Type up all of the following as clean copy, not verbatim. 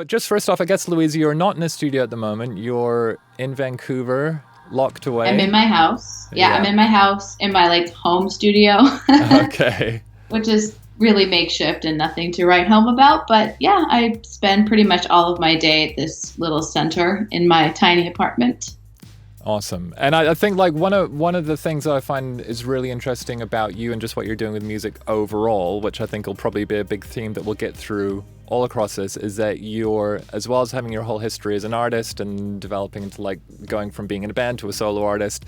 But just first off, I guess, Louise, you're not in a studio at the moment. You're in Vancouver, locked away. I'm in my house. Yeah, I'm in my house, in my like home studio. Okay. Which is really makeshift and nothing to write home about. But yeah, I spend pretty much all of my day at this little center in my tiny apartment. Awesome. And I think like one of the things that I find is really interesting about you and just what you're doing with music overall, which I think will probably be a big theme that we'll get through all across this, is that you're, as well as having your whole history as an artist and developing into like going from being in a band to a solo artist,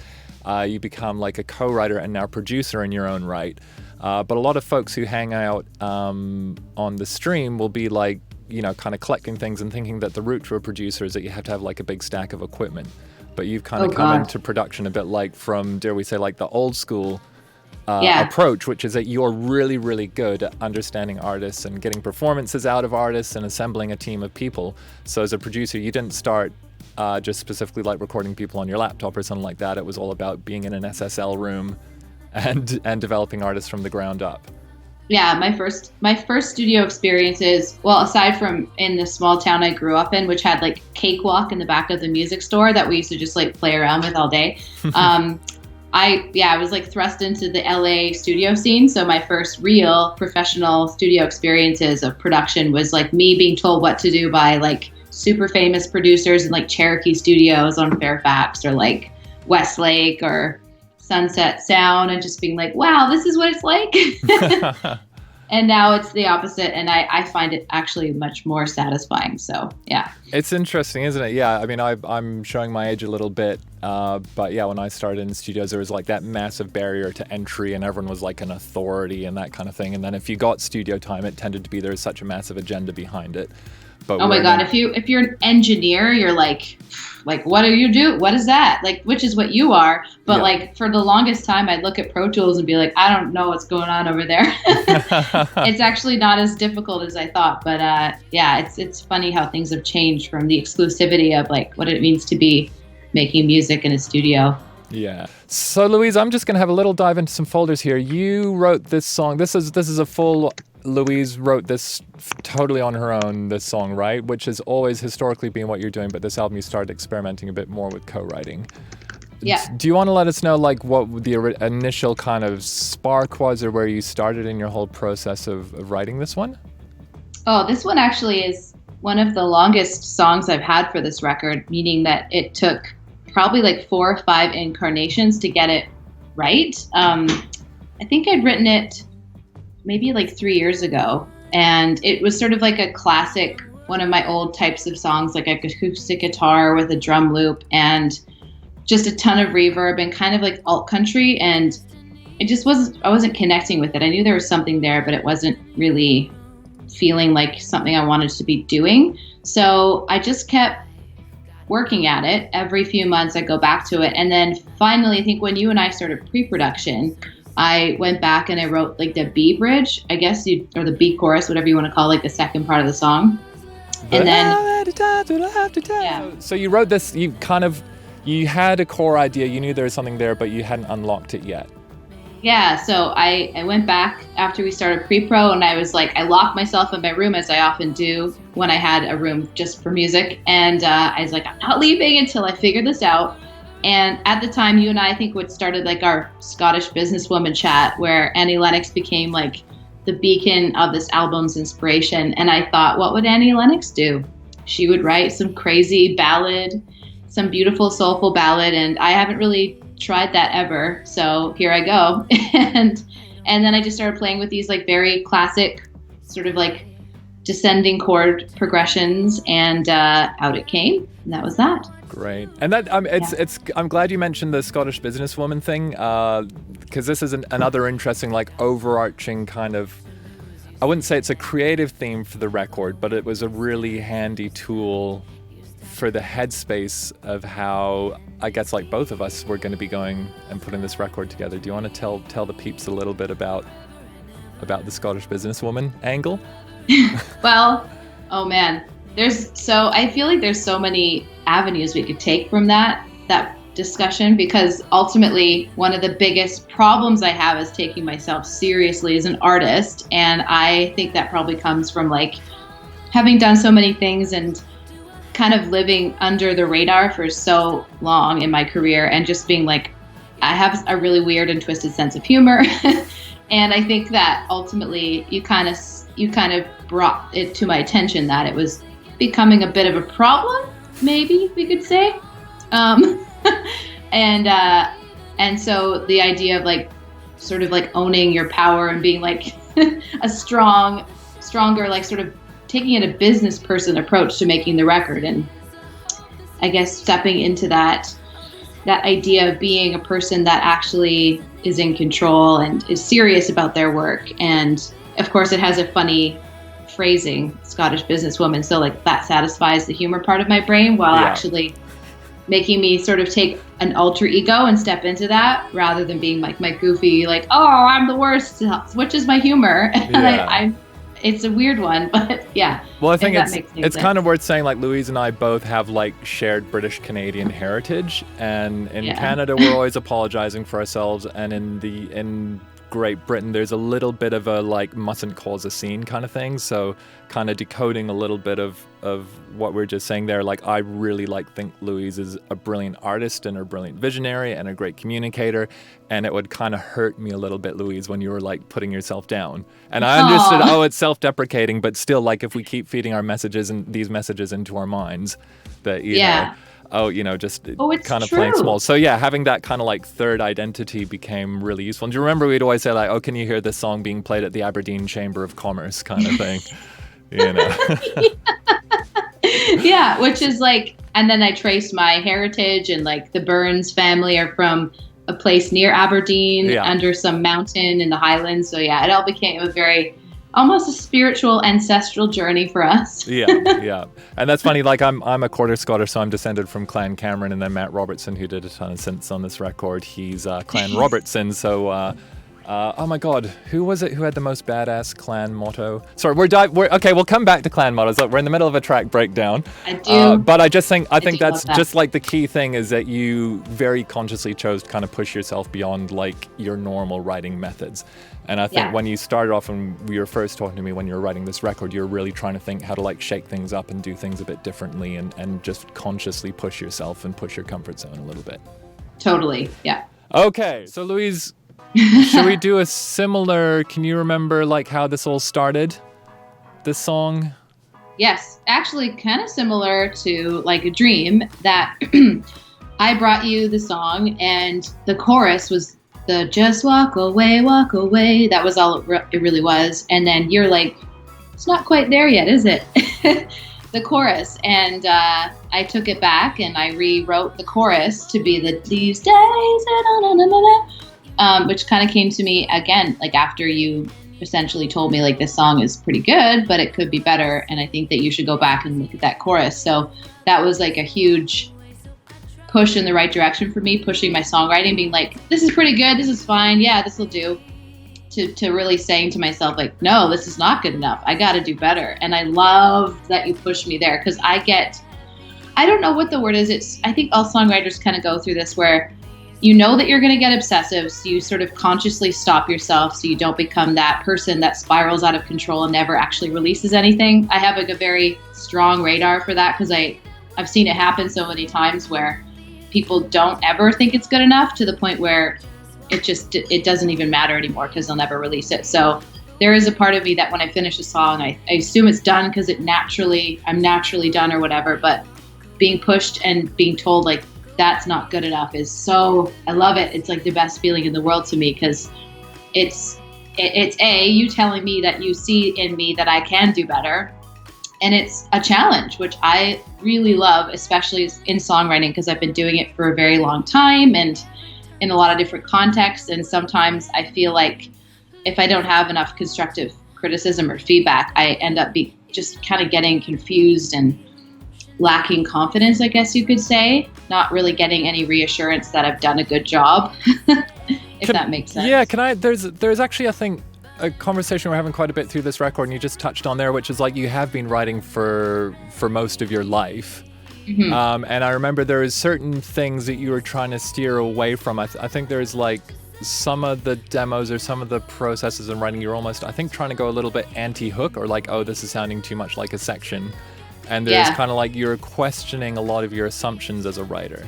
you become like a co-writer and now producer in your own right. But a lot of folks who hang out on the stream will be like, you know, kind of collecting things and thinking that the route to a producer is that you have to have like a big stack of equipment. But you've kind of come into production a bit like from, dare we say, like the old school approach, which is that you're really, really good at understanding artists and getting performances out of artists and assembling a team of people. So as a producer, you didn't start just specifically like recording people on your laptop or something like that. It was all about being in an SSL room and developing artists from the ground up. Yeah, my first studio experiences, well, aside from in the small town I grew up in, which had like Cakewalk in the back of the music store that we used to just like play around with all day. I was like thrust into the LA studio scene. So my first real professional studio experiences of production was like me being told what to do by like super famous producers in like Cherokee Studios on Fairfax or like Westlake or Sunset Sound, and just being like, wow, this is what it's like. And now it's the opposite, and I find it actually much more satisfying. So yeah, it's interesting, isn't it? Yeah, I mean, I'm showing my age a little bit, but yeah, when I started in studios, there was like that massive barrier to entry, and everyone was like an authority and that kind of thing. And then if you got studio time, it tended to be there's such a massive agenda behind it. But oh my God, if you're an engineer, you're like, what do you do? What is that? Like, which is what you are. But like for the longest time, I'd look at Pro Tools and be like, I don't know what's going on over there. It's actually not as difficult as I thought. But yeah, it's funny how things have changed from the exclusivity of like what it means to be making music in a studio. Yeah. So Louise, I'm just going to have a little dive into some folders here. You wrote this song. This is a full... Louise wrote this totally on her own, this song, right? Which has always historically been what you're doing, but this album you started experimenting a bit more with co-writing. Yeah. Do you want to let us know like what the initial kind of spark was, or where you started in your whole process of writing this one? Oh, this one actually is one of the longest songs I've had for this record, meaning that it took probably like 4 or 5 incarnations to get it right. I think I'd written it maybe like 3 years ago. And it was sort of like a classic, one of my old types of songs, like an acoustic guitar with a drum loop and just a ton of reverb and kind of like alt country. And it just I wasn't connecting with it. I knew there was something there, but it wasn't really feeling like something I wanted to be doing. So I just kept working at it. Every few months I'd go back to it. And then finally, I think when you and I started pre-production, I went back and I wrote like the B bridge, I guess, or the B chorus, whatever you want to call like the second part of the song. And then, yeah. So you wrote this, you had a core idea, you knew there was something there, but you hadn't unlocked it yet. Yeah, so I went back after we started pre-pro and I was like, I locked myself in my room as I often do when I had a room just for music. And I was like, I'm not leaving until I figure this out. And at the time, you and I think what started like our Scottish businesswoman chat, where Annie Lennox became like the beacon of this album's inspiration. And I thought, what would Annie Lennox do? She would write some crazy ballad, some beautiful soulful ballad. And I haven't really tried that ever. So here I go. And then I just started playing with these like very classic sort of like descending chord progressions, and out it came. And that was that. Great. And that I'm glad you mentioned the Scottish businesswoman thing, because this is another interesting like overarching kind of, I wouldn't say it's a creative theme for the record, but it was a really handy tool for the headspace of how I guess like both of us were going to be going and putting this record together. Do you want to tell the peeps a little bit about the Scottish businesswoman angle? Well, oh man. I feel like there's so many avenues we could take from that discussion, because ultimately one of the biggest problems I have is taking myself seriously as an artist. And I think that probably comes from like having done so many things and kind of living under the radar for so long in my career, and just being like, I have a really weird and twisted sense of humor. And I think that ultimately you kind of brought it to my attention that it was becoming a bit of a problem, maybe we could say. And so the idea of like sort of like owning your power and being like a stronger, like sort of taking it a business person approach to making the record, and I guess stepping into that idea of being a person that actually is in control and is serious about their work. And of course it has a funny phrasing, Scottish businesswoman, so like that satisfies the humor part of my brain while actually making me sort of take an alter ego and step into that, rather than being like my goofy, like, oh, I'm the worst, which is my humor. And it's a weird one, but yeah. Well, I think it's kind of worth saying, like, Louise and I both have like shared British Canadian heritage, and in Canada we're always apologizing for ourselves, and in Great Britain there's a little bit of a like mustn't cause a scene kind of thing. So kind of decoding a little bit of what we're just saying there, like I really think Louise is a brilliant artist and a brilliant visionary and a great communicator, and it would kind of hurt me a little bit, Louise, when you were like putting yourself down. And I understood, it's self-deprecating, but still, like, if we keep feeding our messages and these messages into our minds, that just kind of playing small. So yeah, having that kind of like third identity became really useful. And do you remember we'd always say like, oh, can you hear this song being played at the Aberdeen Chamber of Commerce kind of thing? Yeah, which is like, and then I traced my heritage, and like the Burns family are from a place near Aberdeen under some mountain in the Highlands. So yeah, it all became a very almost a spiritual ancestral journey for us. Yeah. And that's funny, like I'm a quarter Scottish, so I'm descended from Clan Cameron, and then Matt Robertson, who did a ton of synths on this record, he's Clan Robertson. So oh my God, who was it who had the most badass clan motto? Sorry, okay, we'll come back to clan mottos. We're in the middle of a track breakdown. I do. But I think that's just like the key thing, is that you very consciously chose to kind of push yourself beyond like your normal writing methods. And I think when you started off, and you were first talking to me when you were writing this record, you're really trying to think how to like shake things up and do things a bit differently, and just consciously push yourself and push your comfort zone a little bit. Totally, yeah. Okay, so Louise, should we do a similar, can you remember like how this all started, this song? Yes, actually kind of similar to like a dream, that I brought you the song, and the chorus was the just walk away. That was all it really was. And then you're like, it's not quite there yet, is it? The chorus. And I took it back and I rewrote the chorus to be the these days, which kind of came to me again, like after you essentially told me like this song is pretty good, but it could be better. And I think that you should go back and look at that chorus. So that was like a huge push in the right direction for me, pushing my songwriting, being like, this is pretty good, this is fine, yeah, this will do, to really saying to myself like, no, this is not good enough, I gotta do better. And I love that you pushed me there, because I don't know what the word is, I think all songwriters kind of go through this, where you know that you're going to get obsessive, so you sort of consciously stop yourself so you don't become that person that spirals out of control and never actually releases anything. I have like a very strong radar for that, because I've seen it happen so many times where people don't ever think it's good enough, to the point where it doesn't even matter anymore because they'll never release it. So there is a part of me that when I finish a song, I assume it's done because I'm naturally done or whatever, but being pushed and being told like that's not good enough is so, I love it. It's like the best feeling in the world to me, because it's you telling me that you see in me that I can do better. And it's a challenge, which I really love, especially in songwriting, because I've been doing it for a very long time and in a lot of different contexts. And sometimes I feel like if I don't have enough constructive criticism or feedback, I end up just kind of getting confused and lacking confidence, I guess you could say, not really getting any reassurance that I've done a good job, if that makes sense. Yeah, there's actually, I think, a conversation we're having quite a bit through this record, and you just touched on there, which is like you have been writing for most of your life. Mm-hmm. And I remember there is certain things that you were trying to steer away from. I think there's like some of the demos or some of the processes in writing, you're almost, I think, trying to go a little bit anti-hook, or like, oh, this is sounding too much like a section. And there's kind of like you're questioning a lot of your assumptions as a writer.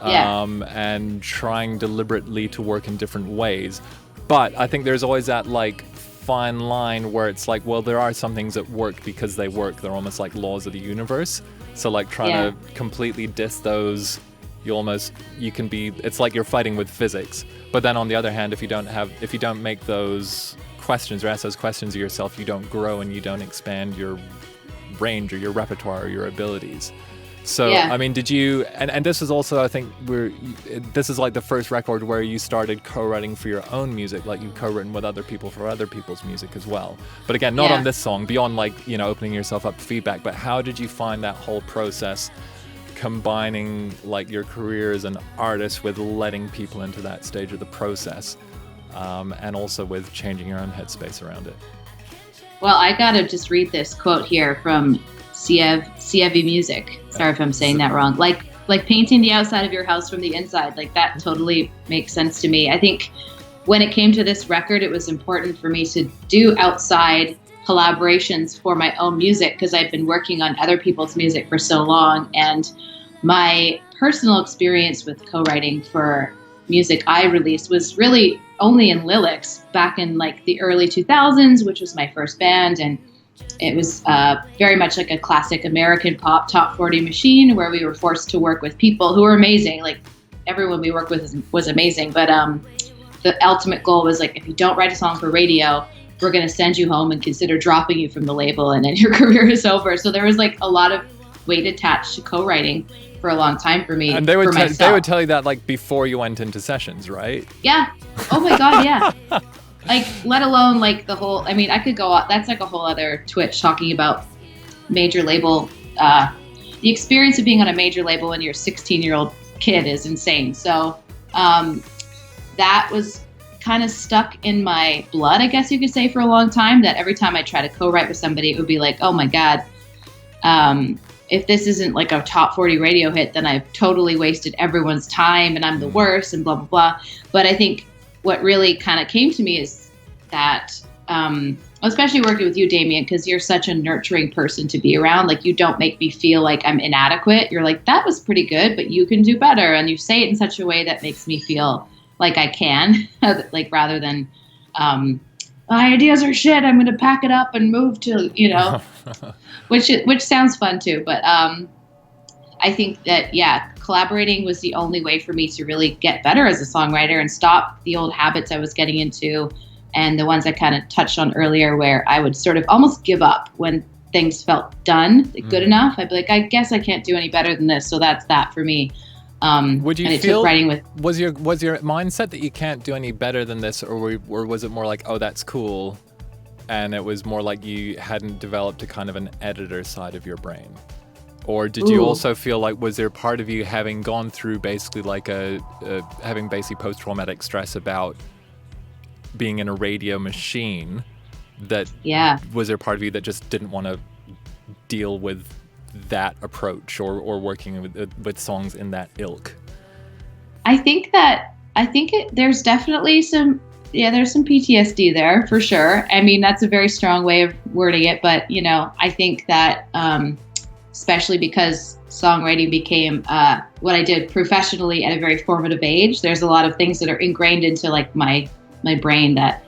And trying deliberately to work in different ways. But I think there's always that like fine line where it's like, well, there are some things that work because they work. They're almost like laws of the universe. So like trying to completely diss those, it's like you're fighting with physics. But then on the other hand, if you don't make those questions or ask those questions of yourself, you don't grow and you don't expand your range or your repertoire or your abilities. So, I mean, did you, and this is also, I think, this is like the first record where you started co-writing for your own music, like you've co-written with other people for other people's music as well. But again, not on this song, beyond like, opening yourself up to feedback, but how did you find that whole process, combining like your career as an artist with letting people into that stage of the process, and also with changing your own headspace around it? Well, I gotta just read this quote here from Sievi Music. Sorry if I'm saying that wrong. Like painting the outside of your house from the inside. Like that totally makes sense to me. I think when it came to this record, it was important for me to do outside collaborations for my own music because I've been working on other people's music for so long. And my personal experience with co-writing for music I released was really only in Lillix back in like the early 2000s, which was my first band. And it was very much like a classic American pop top 40 machine where we were forced to work with people who were amazing. Like everyone we worked with was amazing. But the ultimate goal was like, if you don't write a song for radio, we're going to send you home and consider dropping you from the label and then your career is over. So there was like a lot of weight attached to co-writing for a long time for me. And they would tell you that like before you went into sessions, right? Yeah. Oh my God, yeah. Like, let alone like the whole, I mean, I could go, that's like a whole other Twitch talking about major label. The experience of being on a major label when you're a 16-year-old kid is insane. So that was kind of stuck in my blood, I guess you could say, for a long time, that every time I try to co-write with somebody, it would be like, oh my God, if this isn't like a top 40 radio hit, then I've totally wasted everyone's time and I'm the worst and blah, blah, blah. But I think what really kind of came to me is that, especially working with you, Damian, because you're such a nurturing person to be around. Like, you don't make me feel like I'm inadequate. You're like, that was pretty good, but you can do better. And you say it in such a way that makes me feel like I can, like rather than, my ideas are shit, I'm going to pack it up and move to, which sounds fun too. But I think that, collaborating was the only way for me to really get better as a songwriter and stop the old habits I was getting into and the ones I kind of touched on earlier where I would sort of almost give up when things felt done, good enough. I'd be like, I guess I can't do any better than this. So that's that for me. Would you feel, was your mindset that you can't do any better than this, or was it more like, oh, that's cool, and it was more like you hadn't developed a kind of an editor side of your brain? Or did you also feel like, was there part of you having gone through basically like having basically post-traumatic stress about being in a radio machine, that was there part of you that just didn't want to deal with that approach or working with songs in that ilk? I think there's definitely there's some PTSD there for sure. I mean, that's a very strong way of wording it, but I think that especially because songwriting became what I did professionally at a very formative age, there's a lot of things that are ingrained into like my brain that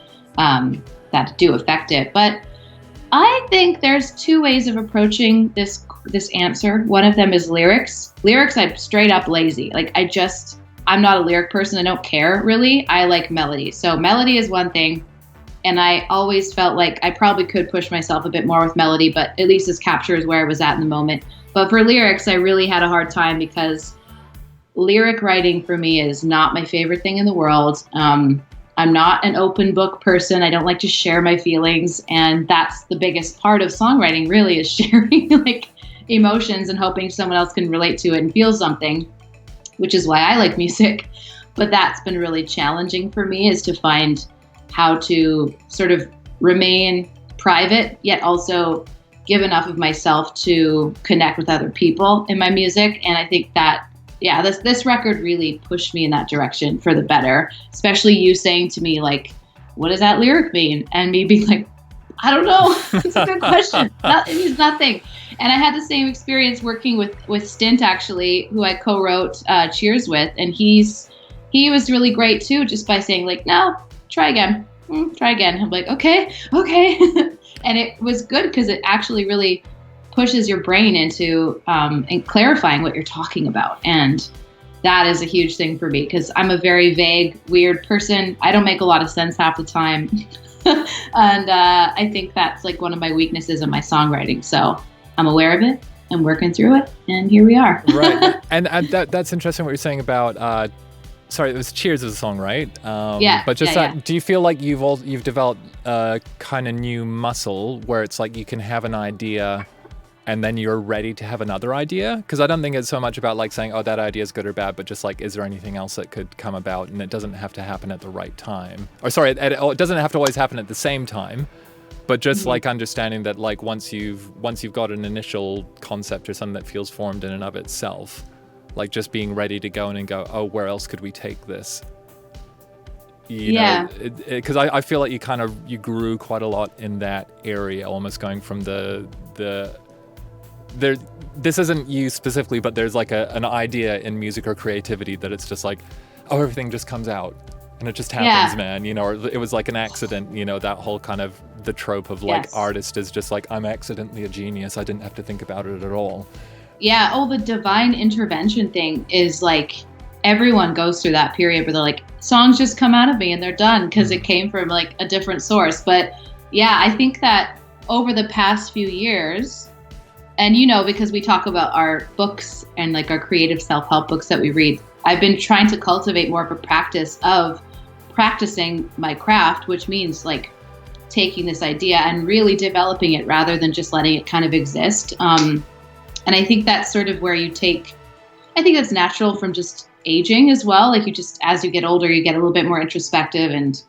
do affect it. But I think there's two ways of approaching this answer. One of them is lyrics. Lyrics, I'm straight up lazy. Like I'm not a lyric person. I don't care really. I like melody. So melody is one thing. And I always felt like I probably could push myself a bit more with melody, but at least this captures where I was at in the moment. But for lyrics, I really had a hard time because lyric writing for me is not my favorite thing in the world. I'm not an open book person. I don't like to share my feelings. And that's the biggest part of songwriting really, is sharing like emotions and hoping someone else can relate to it and feel something, which is why I like music. But that's been really challenging for me, is to find how to sort of remain private, yet also give enough of myself to connect with other people in my music. And I think that yeah, this record really pushed me in that direction for the better, especially you saying to me, like, what does that lyric mean? And me being like, I don't know. It's a good question. It means nothing. And I had the same experience working with Stint, actually, who I co-wrote Cheers with. And he was really great too, just by saying like, no, try again. Try again. I'm like, okay. And it was good because it actually really pushes your brain into and clarifying what you're talking about. And that is a huge thing for me because I'm a very vague, weird person. I don't make a lot of sense half the time. And I think that's like one of my weaknesses in my songwriting. So I'm aware of it. I'm working through it. And here we are. Right. And that's interesting what you're saying about, sorry, it was Cheers as a song, right? Yeah. But just yeah. do you feel like you've developed a kind of new muscle where it's like you can have an idea and then you're ready to have another idea? Because I don't think it's so much about like saying, oh, that idea is good or bad, but just like, is there anything else that could come about? And it doesn't have to happen at the right time. Or sorry, it doesn't have to always happen at the same time, but just like understanding that like once you've got an initial concept or something that feels formed in and of itself, like just being ready to go in and go, oh, where else could we take this? You know, because I feel like you grew quite a lot in that area, almost going from this isn't you specifically, but there's like an idea in music or creativity that it's just like, oh, everything just comes out and it just happens, man, you know, or it was like an accident, you know, that whole kind of the trope of like artist is just like, I'm accidentally a genius. I didn't have to think about it at all. Yeah. Oh, the divine intervention thing is like, everyone goes through that period where they're like, songs just come out of me and they're done because it came from like a different source. But yeah, I think that over the past few years, and, you know, because we talk about our books and like our creative self-help books that we read, I've been trying to cultivate more of a practice of practicing my craft, which means like taking this idea and really developing it rather than just letting it kind of exist. And I think that's sort of where I think that's natural from just aging as well. Like you just, as you get older, you get a little bit more introspective. And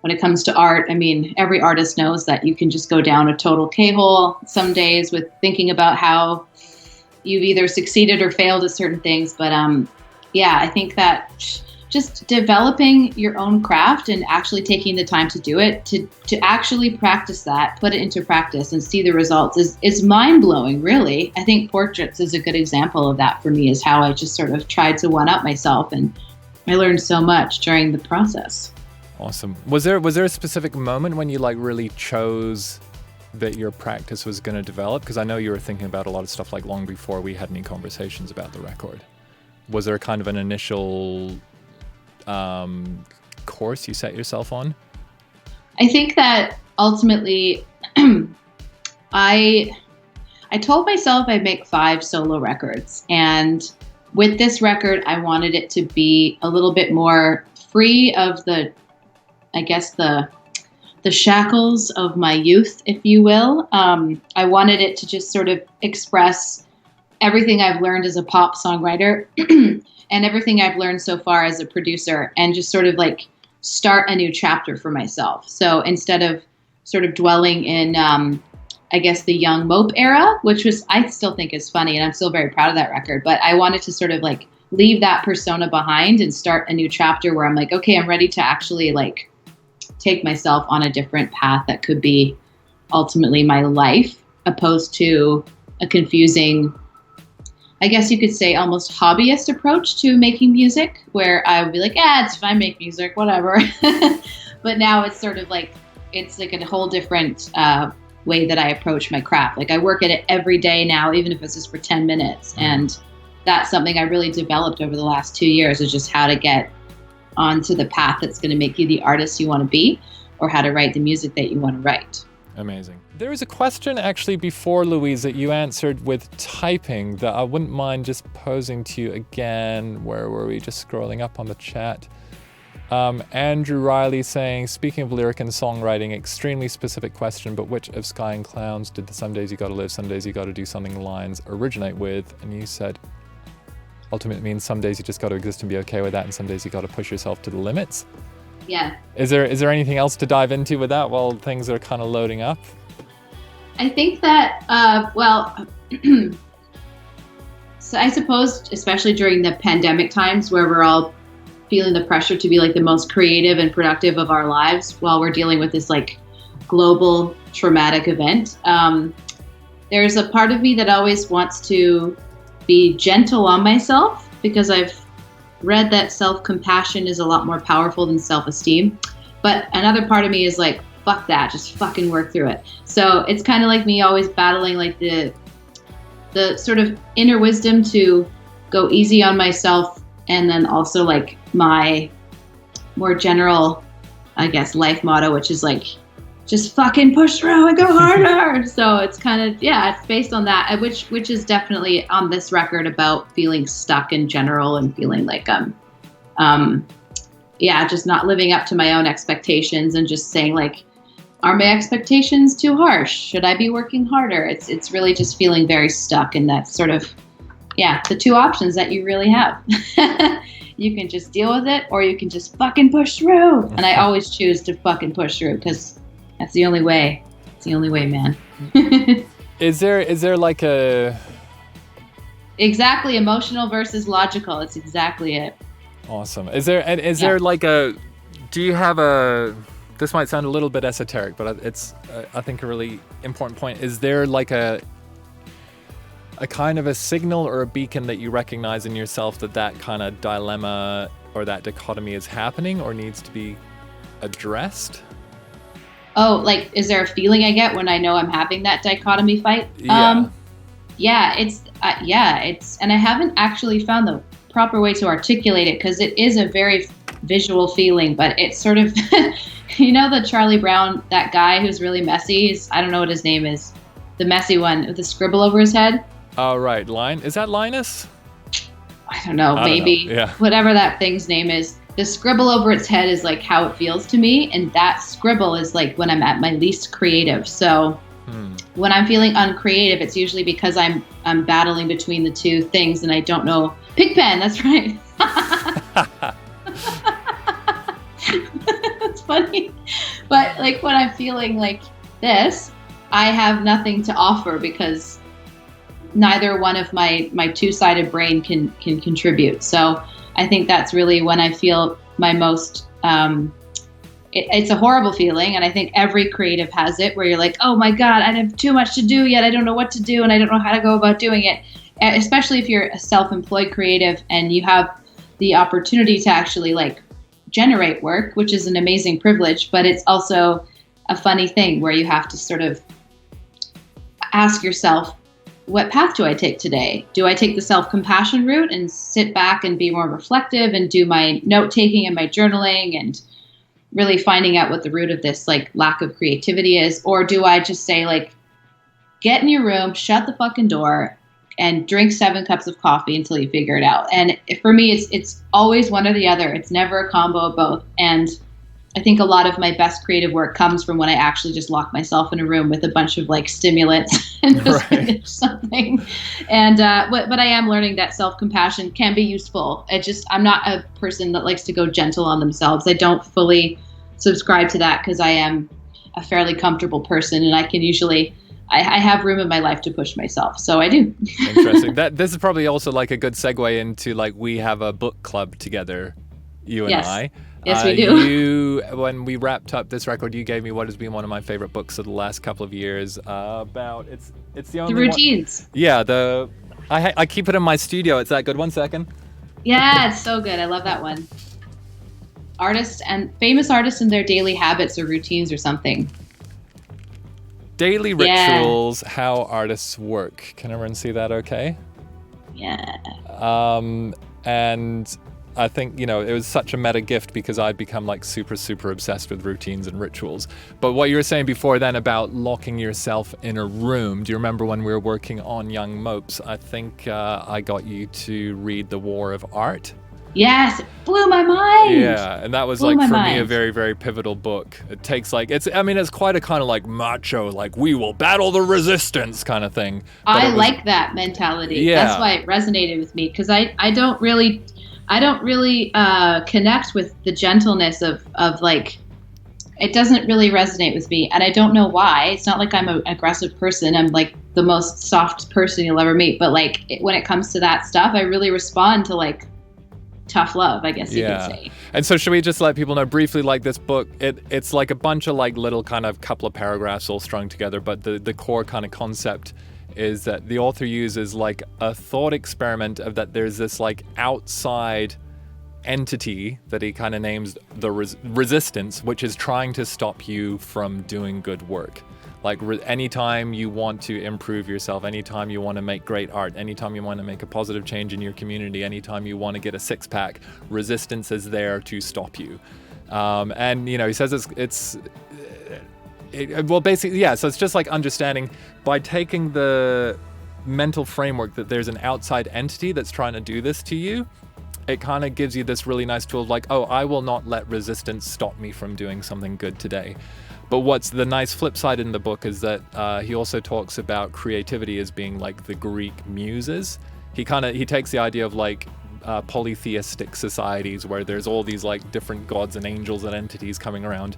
when it comes to art, I mean, every artist knows that you can just go down a total K-hole some days with thinking about how you've either succeeded or failed at certain things. But yeah, I think that just developing your own craft and actually taking the time to do it, to actually practice that, put it into practice and see the results is mind-blowing, really. I think Portraits is a good example of that for me, is how I just sort of tried to one-up myself, and I learned so much during the process. Awesome. Was there a specific moment when you like really chose that your practice was going to develop? Because I know you were thinking about a lot of stuff like long before we had any conversations about the record. Was there kind of an initial course you set yourself on? I think that ultimately I told myself I'd make 5 solo records, and with this record I wanted it to be a little bit more free of the shackles of my youth, if you will. I wanted it to just sort of express everything I've learned as a pop songwriter and everything I've learned so far as a producer, and just sort of like start a new chapter for myself. So instead of sort of dwelling in, the young mope era, which I still think is funny, and I'm still very proud of that record, but I wanted to sort of like leave that persona behind and start a new chapter where I'm like, okay, I'm ready to actually like take myself on a different path that could be ultimately my life, opposed to a confusing, I guess you could say, almost hobbyist approach to making music, where I would be like, it's fine, make music, whatever. But now it's sort of like, it's like a whole different way that I approach my craft. Like I work at it every day now, even if it's just for 10 minutes. And that's something I really developed over the last 2 years, is just how to get onto the path that's going to make you the artist you want to be, or how to write the music that you want to write. Amazing. There was a question actually before, Louise, that you answered with typing that I wouldn't mind just posing to you again. Where were we? Just scrolling up on the chat. Andrew Riley saying, speaking of lyric and songwriting, extremely specific question, but which of Sky and Clowns did the Some Days You Gotta Live, Some Days You Gotta Do Something lines originate with? And you said, ultimately means some days you just got to exist and be okay with that, and some days you got to push yourself to the limits. Yeah. Is there anything else to dive into with that while things are kind of loading up? So I suppose, especially during the pandemic times where we're all feeling the pressure to be like the most creative and productive of our lives while we're dealing with this like global traumatic event. There's a part of me that always wants to be gentle on myself, because I've read that self-compassion is a lot more powerful than self-esteem. But another part of me is like, fuck that, just fucking work through it. So it's kind of like me always battling like the sort of inner wisdom to go easy on myself, and then also like my more general, I guess, life motto, which is like, just fucking push through and go harder. So it's kind of, yeah, it's based on that, which is definitely on this record about feeling stuck in general and feeling like just not living up to my own expectations, and just saying like, are my expectations too harsh? Should I be working harder? It's really just feeling very stuck, and that's sort of, the two options that you really have. You can just deal with it, or you can just fucking push through. And I always choose to fucking push through, because that's the only way. It's the only way, man. Is there like a... Exactly, emotional versus logical. It's exactly it. Awesome. Is there like a... Do you have a... This might sound a little bit esoteric, but it's, I think, a really important point. Is there like a kind of a signal or a beacon that you recognize in yourself that kind of dilemma or that dichotomy is happening or needs to be addressed? Oh, like, is there a feeling I get when I know I'm having that dichotomy fight? Yeah. It's, and I haven't actually found the proper way to articulate it, because it is a very visual feeling, but it's sort of, you know, the Charlie Brown, that guy who's really messy, I don't know what his name is, the messy one with the scribble over his head. Oh, right. Is that Linus? I don't know, maybe. Yeah. Whatever that thing's name is. The scribble over its head is like how it feels to me, and that scribble is like when I'm at my least creative. So when I'm feeling uncreative, it's usually because I'm battling between the two things, and I don't know. Pigpen, that's right. It's funny. But like when I'm feeling like this, I have nothing to offer, because neither one of my two-sided brain can contribute. So I think that's really when I feel my most, it's a horrible feeling. And I think every creative has it, where you're like, oh my God, I have too much to do yet. I don't know what to do, and I don't know how to go about doing it. Especially if you're a self-employed creative and you have the opportunity to actually like generate work, which is an amazing privilege, but it's also a funny thing where you have to sort of ask yourself, what path do I take today? Do I take the self-compassion route and sit back and be more reflective and do my note-taking and my journaling and really finding out what the root of this like lack of creativity is? Or do I just say like, get in your room, shut the fucking door, and drink 7 cups of coffee until you figure it out? And for me, it's always one or the other. It's never a combo of both. And I think a lot of my best creative work comes from when I actually just lock myself in a room with a bunch of like stimulants and just finish something. And but I am learning that self-compassion can be useful. I'm not a person that likes to go gentle on themselves. I don't fully subscribe to that, because I am a fairly comfortable person, and I can usually I have room in my life to push myself, so I do. Interesting. This is probably also like a good segue into like, we have a book club together, you and I. Yes, we do. When we wrapped up this record, you gave me what has been one of my favorite books of the last couple of years. About it's the only the routines. One, yeah, I keep it in my studio. It's that good. 1 second. Yeah, it's so good. I love that one. Famous artists and their daily habits or routines or something. Daily rituals, how artists work. Can everyone see that okay? Yeah. And I think, you know, it was such a meta gift because I'd become like super, super obsessed with routines and rituals. But what you were saying before then about locking yourself in a room, do you remember when we were working on Young Mopes? I think I got you to read The War of Art. Yes, it blew my mind. Yeah, and that was like for me a very, very pivotal book. It takes like it's quite a kind of like macho, like we will battle the resistance kind of thing. But I like that mentality. Yeah. That's why it resonated with me, because I don't really connect with the gentleness of like it doesn't really resonate with me, and I don't know why. It's not like I'm an aggressive person. I'm like the most soft person you'll ever meet, but like when it comes to that stuff, I really respond to like tough love, I guess you could say. And so should we just let people know briefly, like this book, it's like a bunch of like little kind of couple of paragraphs all strung together, but the core kind of concept is that the author uses like a thought experiment of that there's this like outside entity that he kind of names the resistance, which is trying to stop you from doing good work. Like anytime you want to improve yourself, anytime you want to make great art, anytime you want to make a positive change in your community, anytime you want to get a six-pack, resistance is there to stop you. And you know, he says well, basically, yeah. So it's just like understanding by taking the mental framework that there's an outside entity that's trying to do this to you. It kind of gives you this really nice tool of like, oh, I will not let resistance stop me from doing something good today. But what's the nice flip side in the book is that he also talks about creativity as being like the Greek muses. He takes the idea of like polytheistic societies where there's all these like different gods and angels and entities coming around.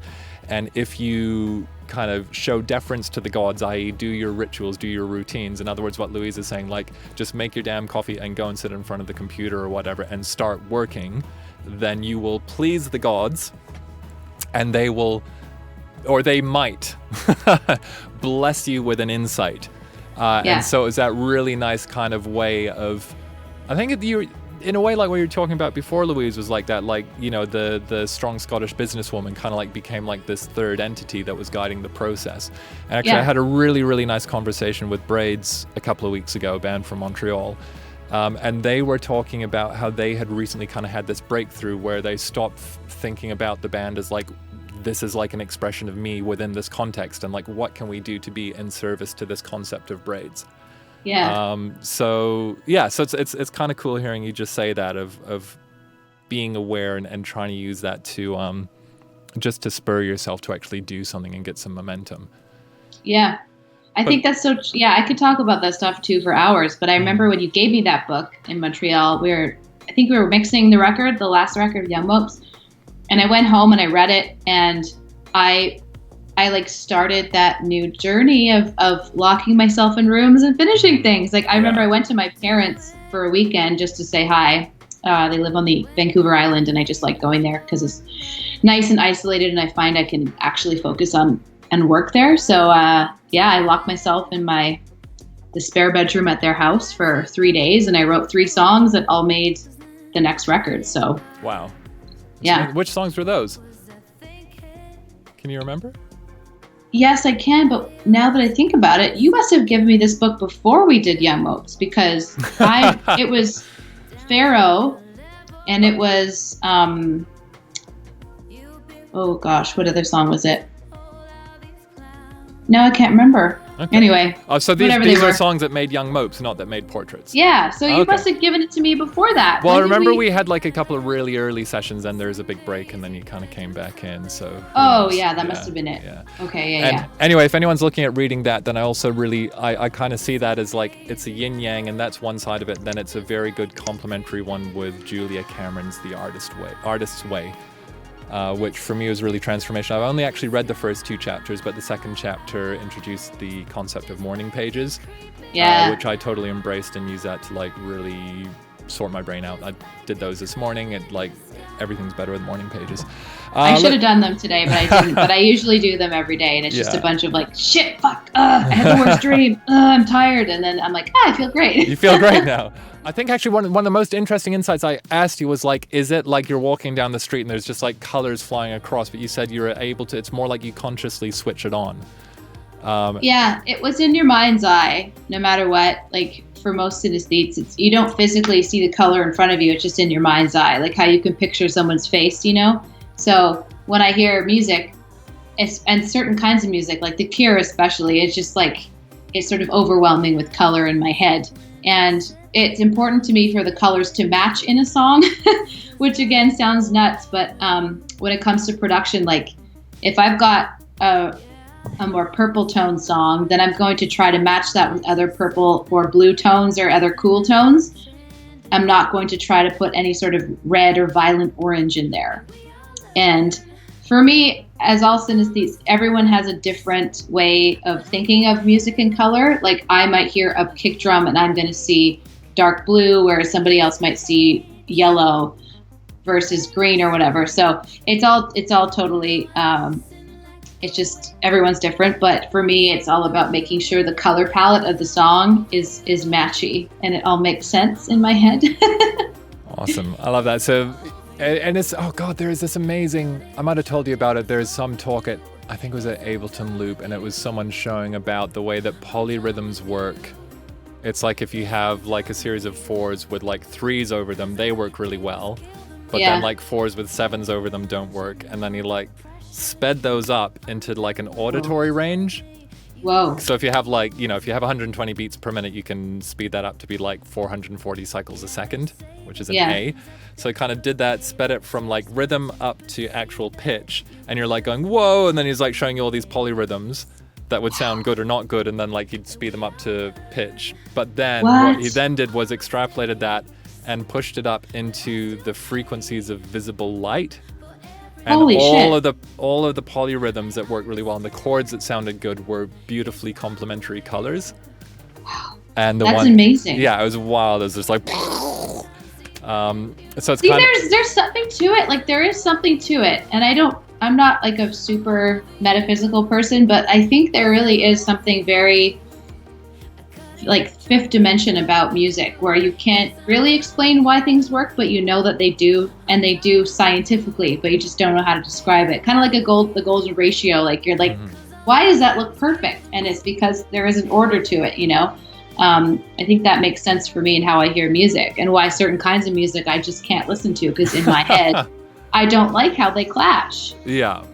And if you kind of show deference to the gods, i.e. do your rituals, do your routines, in other words, what Louise is saying, like just make your damn coffee and go and sit in front of the computer or whatever and start working, then you will please the gods and they will, or they might bless you with an insight. And so it's that really nice kind of way of, I think you in a way like what you were talking about before, Louise, was like that, like, you know, the strong Scottish businesswoman kind of like became like this third entity that was guiding the process. And actually I had a really, really nice conversation with Braids a couple of weeks ago, a band from Montreal. And they were talking about how they had recently kind of had this breakthrough where they stopped thinking about the band as like, this is like an expression of me within this context, and like what can we do to be in service to this concept of Braids. So it's kind of cool hearing you just say that of being aware and trying to use that to just to spur yourself to actually do something and get some momentum. I think that's so. I could talk about that stuff too for hours, but I remember when you gave me that book in Montreal, I think we were mixing the record, the last record of Young Mopes. And I went home and I read it, and I like started that new journey of locking myself in rooms and finishing things. Like I remember I went to my parents for a weekend just to say hi. They live on the Vancouver Island, and I just like going there because it's nice and isolated, and I find I can actually focus on and work there. So I locked myself in the spare bedroom at their house for 3 days, and I wrote 3 songs that all made the next record. So wow. Yeah. Which songs were those? Can you remember? Yes, I can. But now that I think about it, you must have given me this book before we did Young Mopes, because it was Pharaoh, and it was oh gosh, what other song was it? No, I can't remember. Okay. Anyway. So these are songs that made Young Mopes, not that made Portraits. Yeah, so you must have given it to me before that. Well, I remember we had like a couple of really early sessions, and there was a big break, and then you kind of came back in. So. Oh, yeah, that must have been it. Yeah. Okay, yeah. Anyway, if anyone's looking at reading that, then I also really, I kind of see that as like, it's a yin yang, and that's one side of it. Then it's a very good complementary one with Julia Cameron's The Artist's Way. Which for me was really transformational. I've only actually read the first 2 chapters, but the second chapter introduced the concept of morning pages, which I totally embraced and used that to like really sort my brain out. I did those this morning, and like everything's better with morning pages. I should have done them today, but I didn't. But I usually do them every day, and it's just a bunch of like, shit, fuck, I had the worst dream, I'm tired, and then I'm like, I feel great. You feel great now. I think actually one of the most interesting insights I asked you was like, is it like you're walking down the street and there's just like colors flying across, but you said you were able to, it's more like you consciously switch it on. It was in your mind's eye, no matter what. Like for most synesthetes, it's, you don't physically see the color in front of you, it's just in your mind's eye, like how you can picture someone's face, you know? So when I hear music, and certain kinds of music, like The Cure especially, it's just like, it's sort of overwhelming with color in my head. And it's important to me for the colors to match in a song, which again sounds nuts. But when it comes to production, like if I've got a more purple tone song, then I'm going to try to match that with other purple or blue tones or other cool tones. I'm not going to try to put any sort of red or violent orange in there. And for me, as all synesthetes, everyone has a different way of thinking of music and color. Like I might hear a kick drum and I'm going to see dark blue, whereas somebody else might see yellow versus green or whatever. So it's all totally, it's just everyone's different. But for me, it's all about making sure the color palette of the song is matchy and it all makes sense in my head. Awesome. I love that. So, and it's, oh God, there is this amazing, I might have told you about it. There's some talk at, I think it was at Ableton Loop, and it was someone showing about the way that polyrhythms work. It's like if you have like a series of 4s with like 3s over them, they work really well. But then like 4s with 7s over them don't work. And then you like sped those up into like an auditory range. Whoa. So if you have like, you know, if you have 120 beats per minute, you can speed that up to be like 440 cycles a second, which is an A. So I kind of did that, sped it from like rhythm up to actual pitch. And you're like going, whoa. And then he's like showing you all these polyrhythms that would sound good or not good. And then like he'd speed them up to pitch. But then what he then did was extrapolated that and pushed it up into the frequencies of visible light. And all of the polyrhythms that worked really well and the chords that sounded good were beautifully complementary colors. Wow. And that's amazing. Yeah, it was wild. It was just like so it's See, there's something to it. Like there is something to it. And I'm not like a super metaphysical person, but I think there really is something very like fifth dimension about music where you can't really explain why things work, but you know that they do, and they do scientifically, but you just don't know how to describe it. Kind of like the golden ratio. Like you're like, why does that look perfect? And it's because there is an order to it, you know? I think that makes sense for me and how I hear music, and why certain kinds of music I just can't listen to because in my head, I don't like how they clash.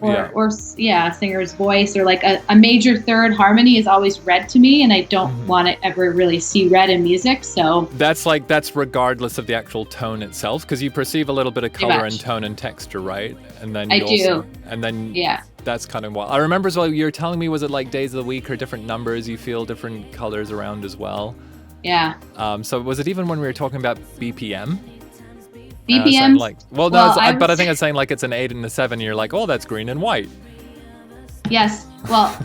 Or singer's voice, or like a major third harmony is always red to me, and I don't want to ever really see red in music. So that's regardless of the actual tone itself, because you perceive a little bit of color and tone and texture, right? And then that's kind of what I remember as well. You were telling me, was it like days of the week or different numbers you feel different colors around as well? Yeah. So was it even when we were talking about BPM? BPM? But I think it's saying like it's an 8 and a 7. You're like, oh, that's green and white. Yes. Well,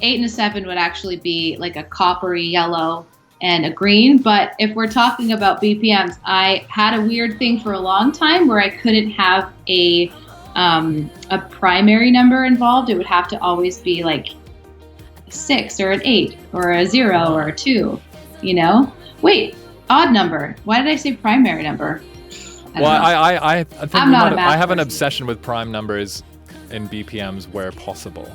8 and a 7 would actually be like a coppery yellow and a green. But if we're talking about BPMs, I had a weird thing for a long time where I couldn't have a primary number involved. It would have to always be like a 6 or an 8 or a 0 or a 2, you know? Wait, odd number. Why did I say primary number? I think I have an person. obsession with prime numbers in BPMs where possible.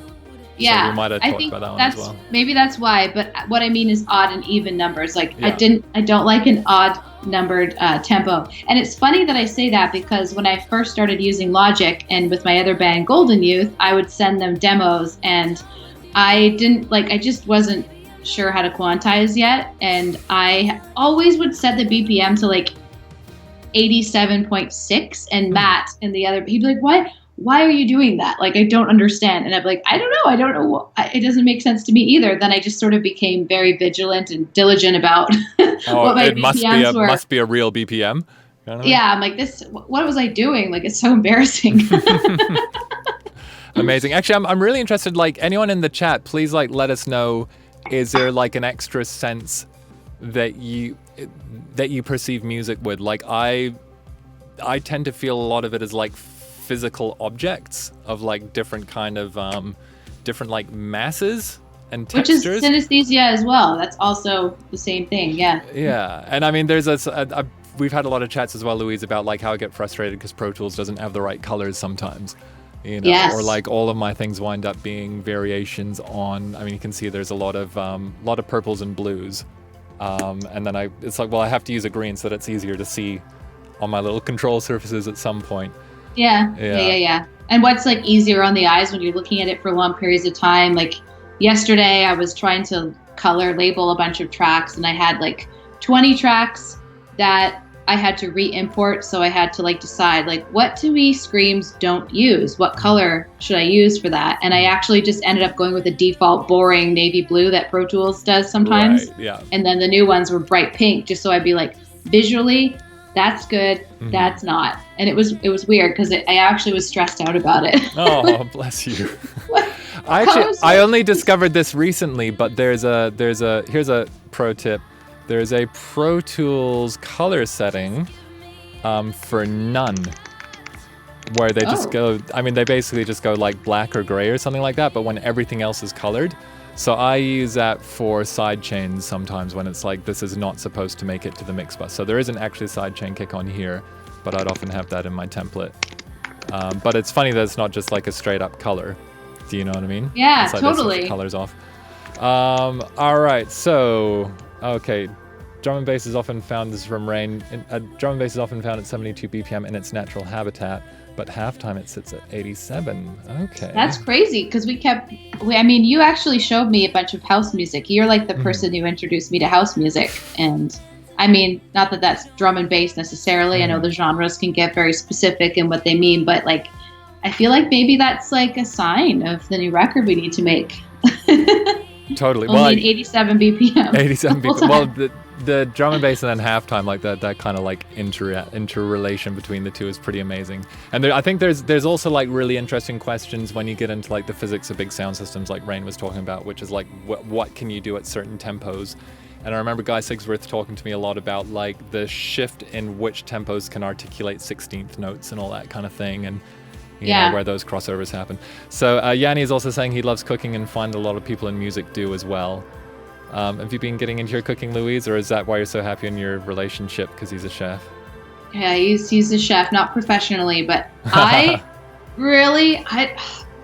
Yeah, so we might have talked about that one as well. Maybe that's why. But what I mean is odd and even numbers. Like I don't like an odd numbered tempo. And it's funny that I say that because when I first started using Logic and with my other band Golden Youth, I would send them demos, and I just wasn't sure how to quantize yet, and I always would set the BPM to like 87.6, and Matt and the other, he'd be like, why are you doing that? Like, I don't understand. And I'm like, I don't know. It doesn't make sense to me either. Then I just sort of became very vigilant and diligent about what my BPMs were. Must be a real BPM. Yeah, I'm like, what was I doing? Like, it's so embarrassing. Amazing. Actually, I'm really interested, like anyone in the chat, please like let us know, is there like an extra sense that you perceive music with? Like I tend to feel a lot of it as like physical objects of like different kind of different like masses and textures. Which is synesthesia as well. That's also the same thing. Yeah. Yeah. And I mean, there's we've had a lot of chats as well, Louise, about like how I get frustrated because Pro Tools doesn't have the right colors sometimes. You know, yes. Or like all of my things wind up being variations on, I mean, you can see there's a lot of purples and blues. And then it's like, well, I have to use a green so that it's easier to see on my little control surfaces at some point. Yeah. And what's like easier on the eyes when you're looking at it for long periods of time? Like yesterday I was trying to color label a bunch of tracks, and I had like 20 tracks that I had to re-import. So I had to like decide like what to me screams don't use. What color should I use for that? And I actually just ended up going with the default boring navy blue that Pro Tools does sometimes. Right, yeah. And then the new ones were bright pink, just so I'd be like visually that's good, Mm-hmm. that's not. And it was weird because I actually was stressed out about it. Oh, bless you. What? I only discovered this recently, but here's a pro tip. There's a Pro Tools color setting for none, where they just go, they basically just go like black or gray or something like that, but when everything else is colored. So I use that for side chains sometimes when it's like this is not supposed to make it to the mix bus. So there isn't actually a side chain kick on here, but I'd often have that in my template. But it's funny that it's not just like a straight up color. Do you know what I mean? Yeah, it's like totally. The colors off. All right, so okay. Drum and bass is often found, this is from Rain, drum and bass is often found at 72 BPM in its natural habitat, but halftime it sits at 87. Okay. That's crazy because you actually showed me a bunch of house music. You're like the person who introduced me to house music. And not that that's drum and bass necessarily. I know the genres can get very specific in what they mean, but like, I feel like maybe that's like a sign of the new record we need to make. Totally. Only 87 BPM. 87 BPM. Well, the drum and bass and then halftime, like that kind of like interrelation between the two is pretty amazing. And I think there's also like really interesting questions when you get into like the physics of big sound systems, like Rain was talking about, which is like what can you do at certain tempos. And I remember Guy Sigsworth talking to me a lot about like the shift in which tempos can articulate 16th notes and all that kind of thing, and you know, where those crossovers happen. So Yanni is also saying he loves cooking and find a lot of people in music do as well. Have you been getting into your cooking, Louise, or is that why you're so happy in your relationship because he's a chef? Yeah, he's a chef, not professionally, but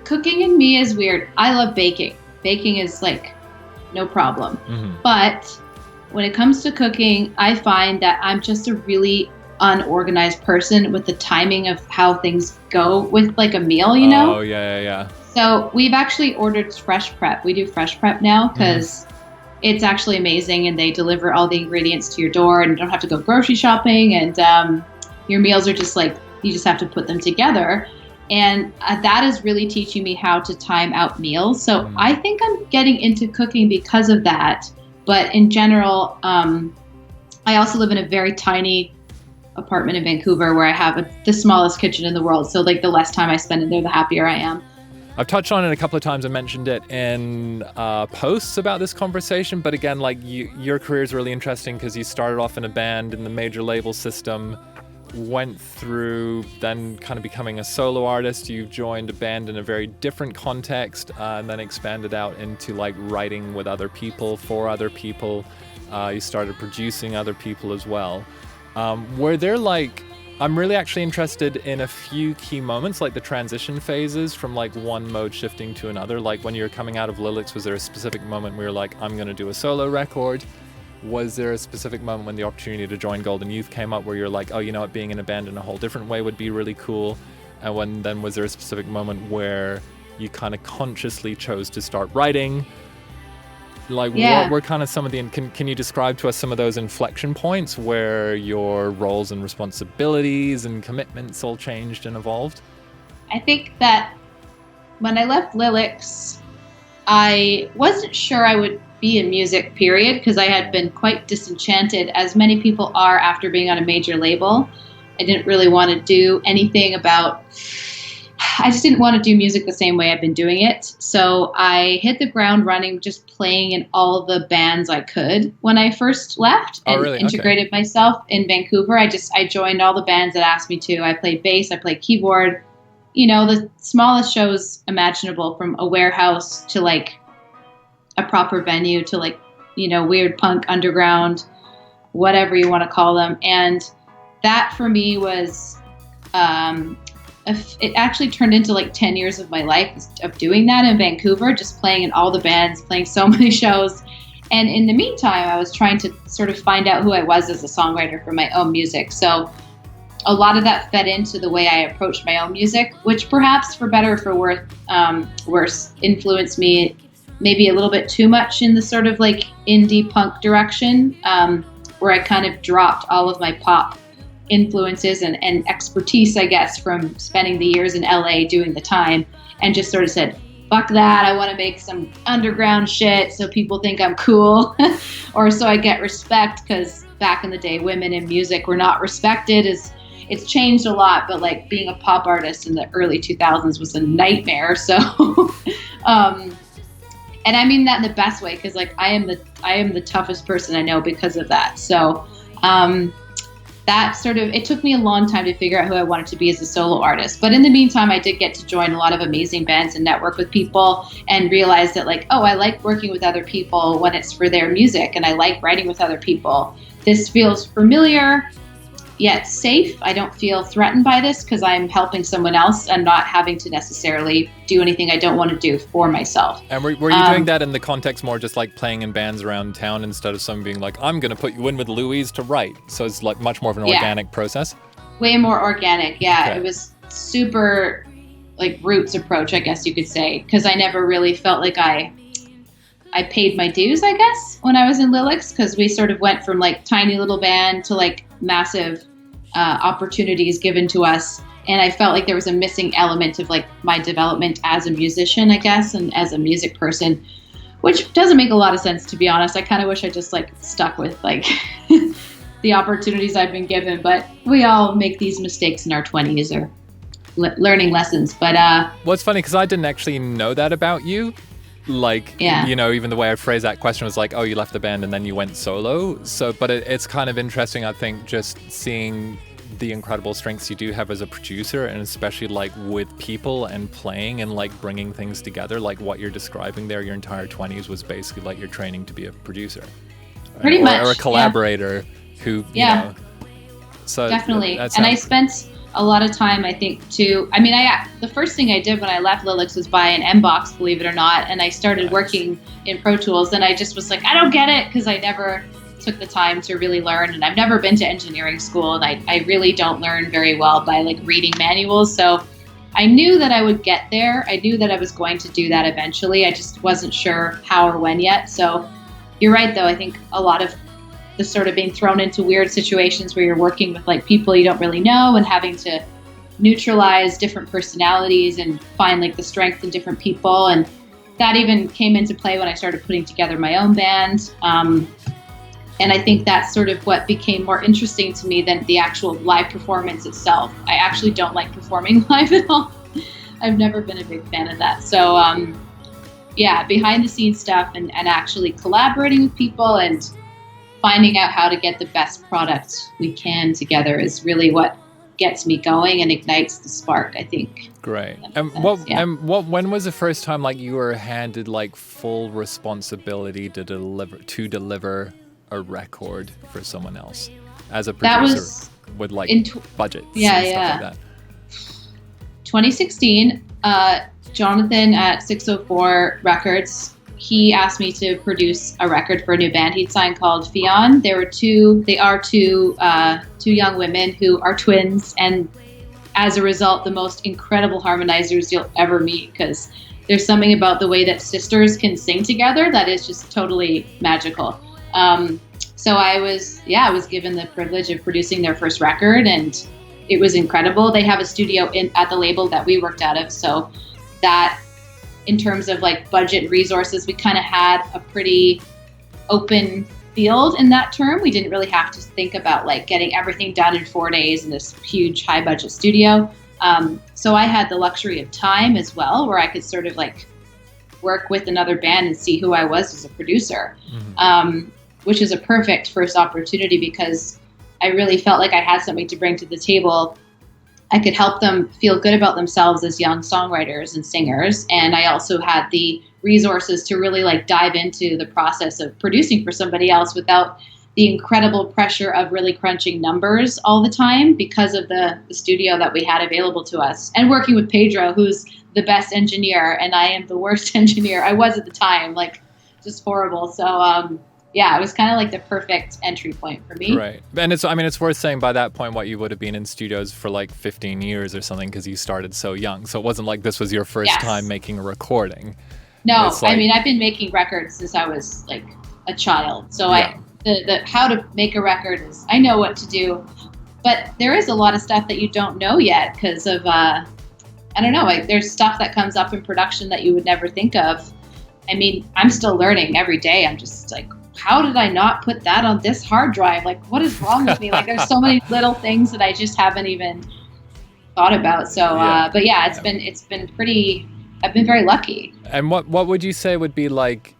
cooking in me is weird. I love baking. Baking is like no problem. Mm-hmm. But when it comes to cooking, I find that I'm just a really unorganized person with the timing of how things go with like a meal, you know? Oh, yeah. So we've actually ordered fresh prep. We do fresh prep now because it's actually amazing, and they deliver all the ingredients to your door and you don't have to go grocery shopping, and your meals are just like, you just have to put them together. And that is really teaching me how to time out meals. So I think I'm getting into cooking because of that. But in general, I also live in a very tiny apartment in Vancouver where I have the smallest kitchen in the world. So like the less time I spend in there, the happier I am. I've touched on it a couple of times. I mentioned it in posts about this conversation. But again, like your career is really interesting because you started off in a band in the major label system, went through then kind of becoming a solo artist. You've joined a band in a very different context, and then expanded out into like writing with other people, for other people. You started producing other people as well. Were there like, I'm really actually interested in a few key moments, like the transition phases from like one mode shifting to another. Like when you were coming out of Lillix, was there a specific moment where you're like, I'm going to do a solo record? Was there a specific moment when the opportunity to join Golden Youth came up where you're like, oh, you know what, being in a band in a whole different way would be really cool? And then was there a specific moment where you kind of consciously chose to start writing? Like, what were kind of some of the, can you describe to us some of those inflection points where your roles and responsibilities and commitments all changed and evolved? I think that when I left Lillix, I wasn't sure I would be in music, period, because I had been quite disenchanted, as many people are after being on a major label. I didn't really want to do anything I just didn't want to do music the same way I've been doing it. So I hit the ground running, just playing in all the bands I could when I first left and integrated myself in Vancouver. I joined all the bands that asked me to. I played bass, I played keyboard, you know, the smallest shows imaginable, from a warehouse to like a proper venue to like, you know, weird punk underground, whatever you want to call them. And that for me was, it actually turned into like 10 years of my life of doing that in Vancouver, just playing in all the bands, playing so many shows. And in the meantime, I was trying to sort of find out who I was as a songwriter for my own music. So a lot of that fed into the way I approached my own music, which perhaps for better or for worse influenced me maybe a little bit too much in the sort of like indie punk direction, where I kind of dropped all of my pop influences and expertise, I guess, from spending the years in LA doing the time, and just sort of said, fuck that, I want to make some underground shit so people think I'm cool or so I get respect, because back in the day, women in music were not respected. It's changed a lot, but like being a pop artist in the early 2000s was a nightmare. So, and I mean that in the best way, because like I am the toughest person I know because of that. So, that sort of, it took me a long time to figure out who I wanted to be as a solo artist. But in the meantime, I did get to join a lot of amazing bands and network with people and realize that like, oh, I like working with other people when it's for their music, and I like writing with other people. This feels familiar, yet safe. I don't feel threatened by this because I'm helping someone else and not having to necessarily do anything I don't want to do for myself. And were you doing that in the context more just like playing in bands around town instead of someone being like, I'm going to put you in with Louise to write? So it's like much more of an organic process? Way more organic, yeah. Okay. It was super like roots approach, I guess you could say, because I never really felt like I paid my dues, I guess, when I was in Lillix, because we sort of went from like tiny little band to like massive opportunities given to us, and I felt like there was a missing element of like my development as a musician, I guess, and as a music person, which doesn't make a lot of sense, to be honest. I kind of wish I just like stuck with like the opportunities I've been given, but we all make these mistakes in our 20s or learning lessons. But well, it's funny because I didn't actually know that about you. Like, you know, even the way I phrased that question was like, oh, you left the band and then you went solo. So, but it's kind of interesting, I think, just seeing the incredible strengths you do have as a producer, and especially like with people and playing and like bringing things together. Like what you're describing there, your entire 20s was basically like your training to be a producer. Pretty much. Or a collaborator who, you know. So definitely. And I spent a lot of time, I think, too. I mean, the first thing I did when I left Lillix was buy an M-Box, believe it or not, and I started working in Pro Tools, and I just was like, I don't get it, because I never took the time to really learn, and I've never been to engineering school, and I really don't learn very well by like reading manuals. So I knew that I would get there. I knew that I was going to do that eventually. I just wasn't sure how or when yet. So you're right, though. I think a lot of the sort of being thrown into weird situations where you're working with like people you don't really know and having to neutralize different personalities and find like the strength in different people. And that even came into play when I started putting together my own band. And I think that's sort of what became more interesting to me than the actual live performance itself. I actually don't like performing live at all. I've never been a big fan of that. So yeah, behind the scenes stuff and actually collaborating with people and finding out how to get the best product we can together is really what gets me going and ignites the spark, I think. Great. And when was the first time like you were handed like full responsibility to deliver a record for someone else as a producer? That was with like budgets and stuff like that. 2016, Jonathan at 604 Records, he asked me to produce a record for a new band he'd signed called Fionn. They are two young women who are twins, and as a result, the most incredible harmonizers you'll ever meet, because there's something about the way that sisters can sing together that is just totally magical. So I was given the privilege of producing their first record, and it was incredible. They have a studio at the label that we worked out of, so that, in terms of like budget resources, we kind of had a pretty open field in that term. We didn't really have to think about like getting everything done in 4 days in this huge high budget studio. So I had the luxury of time as well, where I could sort of like work with another band and see who I was as a producer, which is a perfect first opportunity because I really felt like I had something to bring to the table. I could help them feel good about themselves as young songwriters and singers. And I also had the resources to really like dive into the process of producing for somebody else without the incredible pressure of really crunching numbers all the time because of the studio that we had available to us. And working with Pedro, who's the best engineer, and I am the worst engineer. I was at the time, like just horrible. So, yeah, it was kind of like the perfect entry point for me. Right. And it's worth saying by that point what you would have been in studios for like 15 years or something, because you started so young. So it wasn't like this was your first time making a recording. No, like, I mean, I've been making records since I was like a child. So the how to make a record is, I know what to do, but there is a lot of stuff that you don't know yet because of, I don't know, like there's stuff that comes up in production that you would never think of. I mean, I'm still learning every day. I'm just like, how did I not put that on this hard drive? Like, what is wrong with me? Like, there's so many little things that I just haven't even thought about. So, but yeah, it's been pretty, I've been very lucky. And what would you say would be like,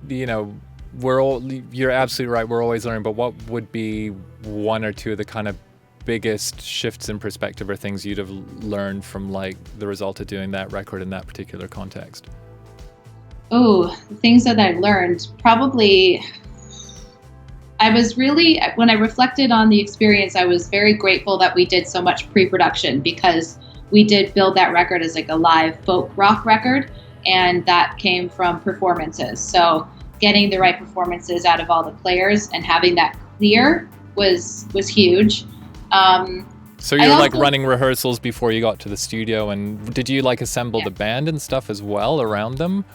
you know, you're absolutely right, we're always learning, but what would be one or two of the kind of biggest shifts in perspective or things you'd have learned from like the result of doing that record in that particular context? Oh, the things that I learned, probably, I was really, when I reflected on the experience, I was very grateful that we did so much pre-production, because we did build that record as like a live folk rock record, and that came from performances. So getting the right performances out of all the players and having that clear was huge. So you're like running rehearsals before you got to the studio, and did you like assemble the band and stuff as well around them?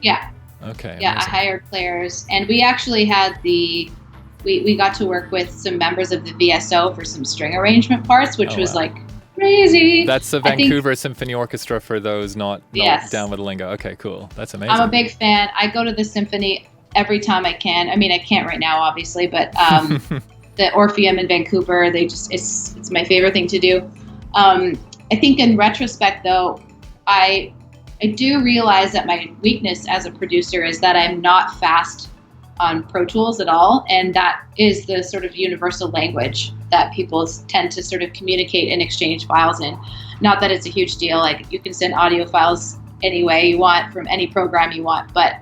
Yeah. Okay. Yeah, amazing. I hired players, and we actually had we got to work with some members of the VSO for some string arrangement parts, which was like crazy. That's the Vancouver Symphony Orchestra for those not down with the lingo. Okay, cool. That's amazing. I'm a big fan. I go to the symphony every time I can. I mean, I can't right now, obviously, but the Orpheum in Vancouver, it's my favorite thing to do. I think in retrospect, though, I do realize that my weakness as a producer is that I'm not fast on Pro Tools at all, and that is the sort of universal language that people tend to sort of communicate and exchange files in. Not that it's a huge deal, like you can send audio files any way you want from any program you want, but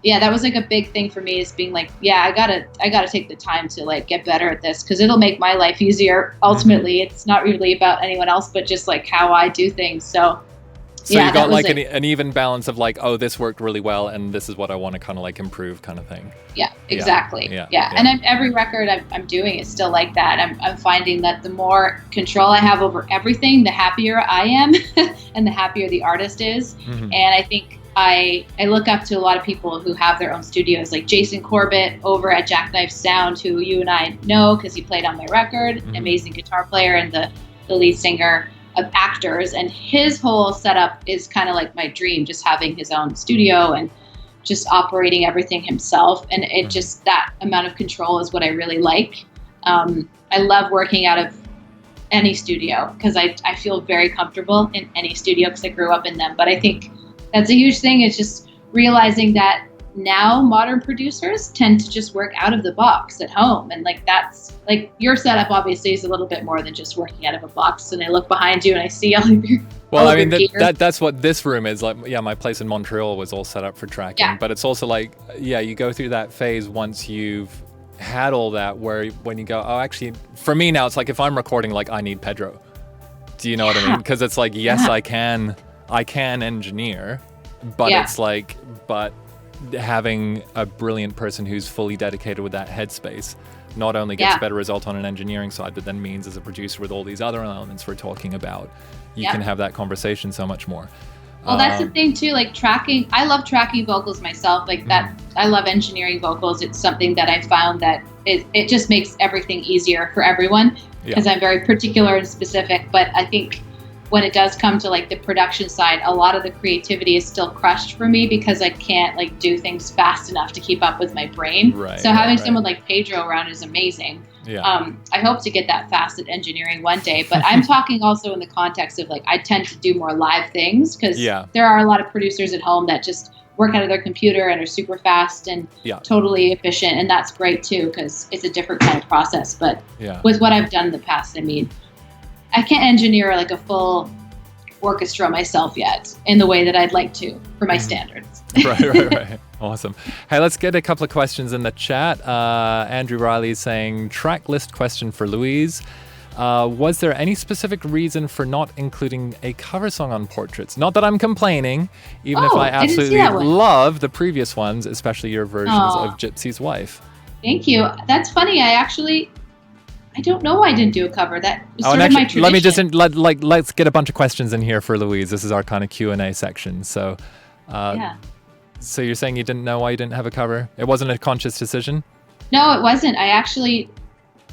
yeah, that was like a big thing for me, is being like, yeah, I gotta take the time to like get better at this, because it'll make my life easier. Ultimately, it's not really about anyone else, but just like how I do things. So yeah, you got like an even balance of like, oh, this worked really well, and this is what I want to kind of like improve, kind of thing. Yeah, exactly. Yeah. And every record I'm doing is still like that. I'm finding that the more control I have over everything, the happier I am, and the happier the artist is. And I think I look up to a lot of people who have their own studios, like Jason Corbett over at Jackknife Sound, who you and I know because he played on my record, amazing guitar player and the lead singer of Actors, and his whole setup is kind of like my dream, just having his own studio and just operating everything himself. And it just, that amount of control is what I really like. I love working out of any studio because I feel very comfortable in any studio because I grew up in them. But I think that's a huge thing, is just realizing that now modern producers tend to just work out of the box at home. And like, that's like, your setup obviously is a little bit more than just working out of a box. And I look behind you and I see all of your that's what this room is like. Yeah, my place in Montreal was all set up for tracking, but it's also like, you go through that phase once you've had all that, where when you go, oh, actually for me now, it's like, if I'm recording, like, I need Pedro. Do you know what I mean? Because it's like, yes, I can engineer, but it's like, but having a brilliant person who's fully dedicated with that headspace not only gets better result on an engineering side, but then means as a producer with all these other elements we're talking about, you can have that conversation so much more. Well, that's the thing too, like tracking, I love tracking vocals myself, like that. I love engineering vocals. It's something that I found that it just makes everything easier for everyone, because I'm very particular and specific. But I think when it does come to like the production side, a lot of the creativity is still crushed for me because I can't like do things fast enough to keep up with my brain. So having someone like Pedro around is amazing. I hope to get that fast at engineering one day, but I'm talking also in the context of like, I tend to do more live things, because there are a lot of producers at home that just work out of their computer and are super fast and totally efficient. And that's great too, because it's a different kind of process. But with what I've done in the past, I mean, I can't engineer like a full orchestra myself yet in the way that I'd like to for my standards. Right. Awesome. Hey, let's get a couple of questions in the chat. Andrew Riley is saying, track list question for Louise. Was there any specific reason for not including a cover song on Portraits? Not that I'm complaining, even if I absolutely love the previous ones, especially your versions of Gypsy's Wife. Thank you. That's funny. I don't know why I didn't do a cover. That was sort of my tradition. Let me just let's get a bunch of questions in here for Louise. This is our kind of Q&A section. So, so you're saying you didn't know why you didn't have a cover? It wasn't a conscious decision? No, it wasn't. I actually,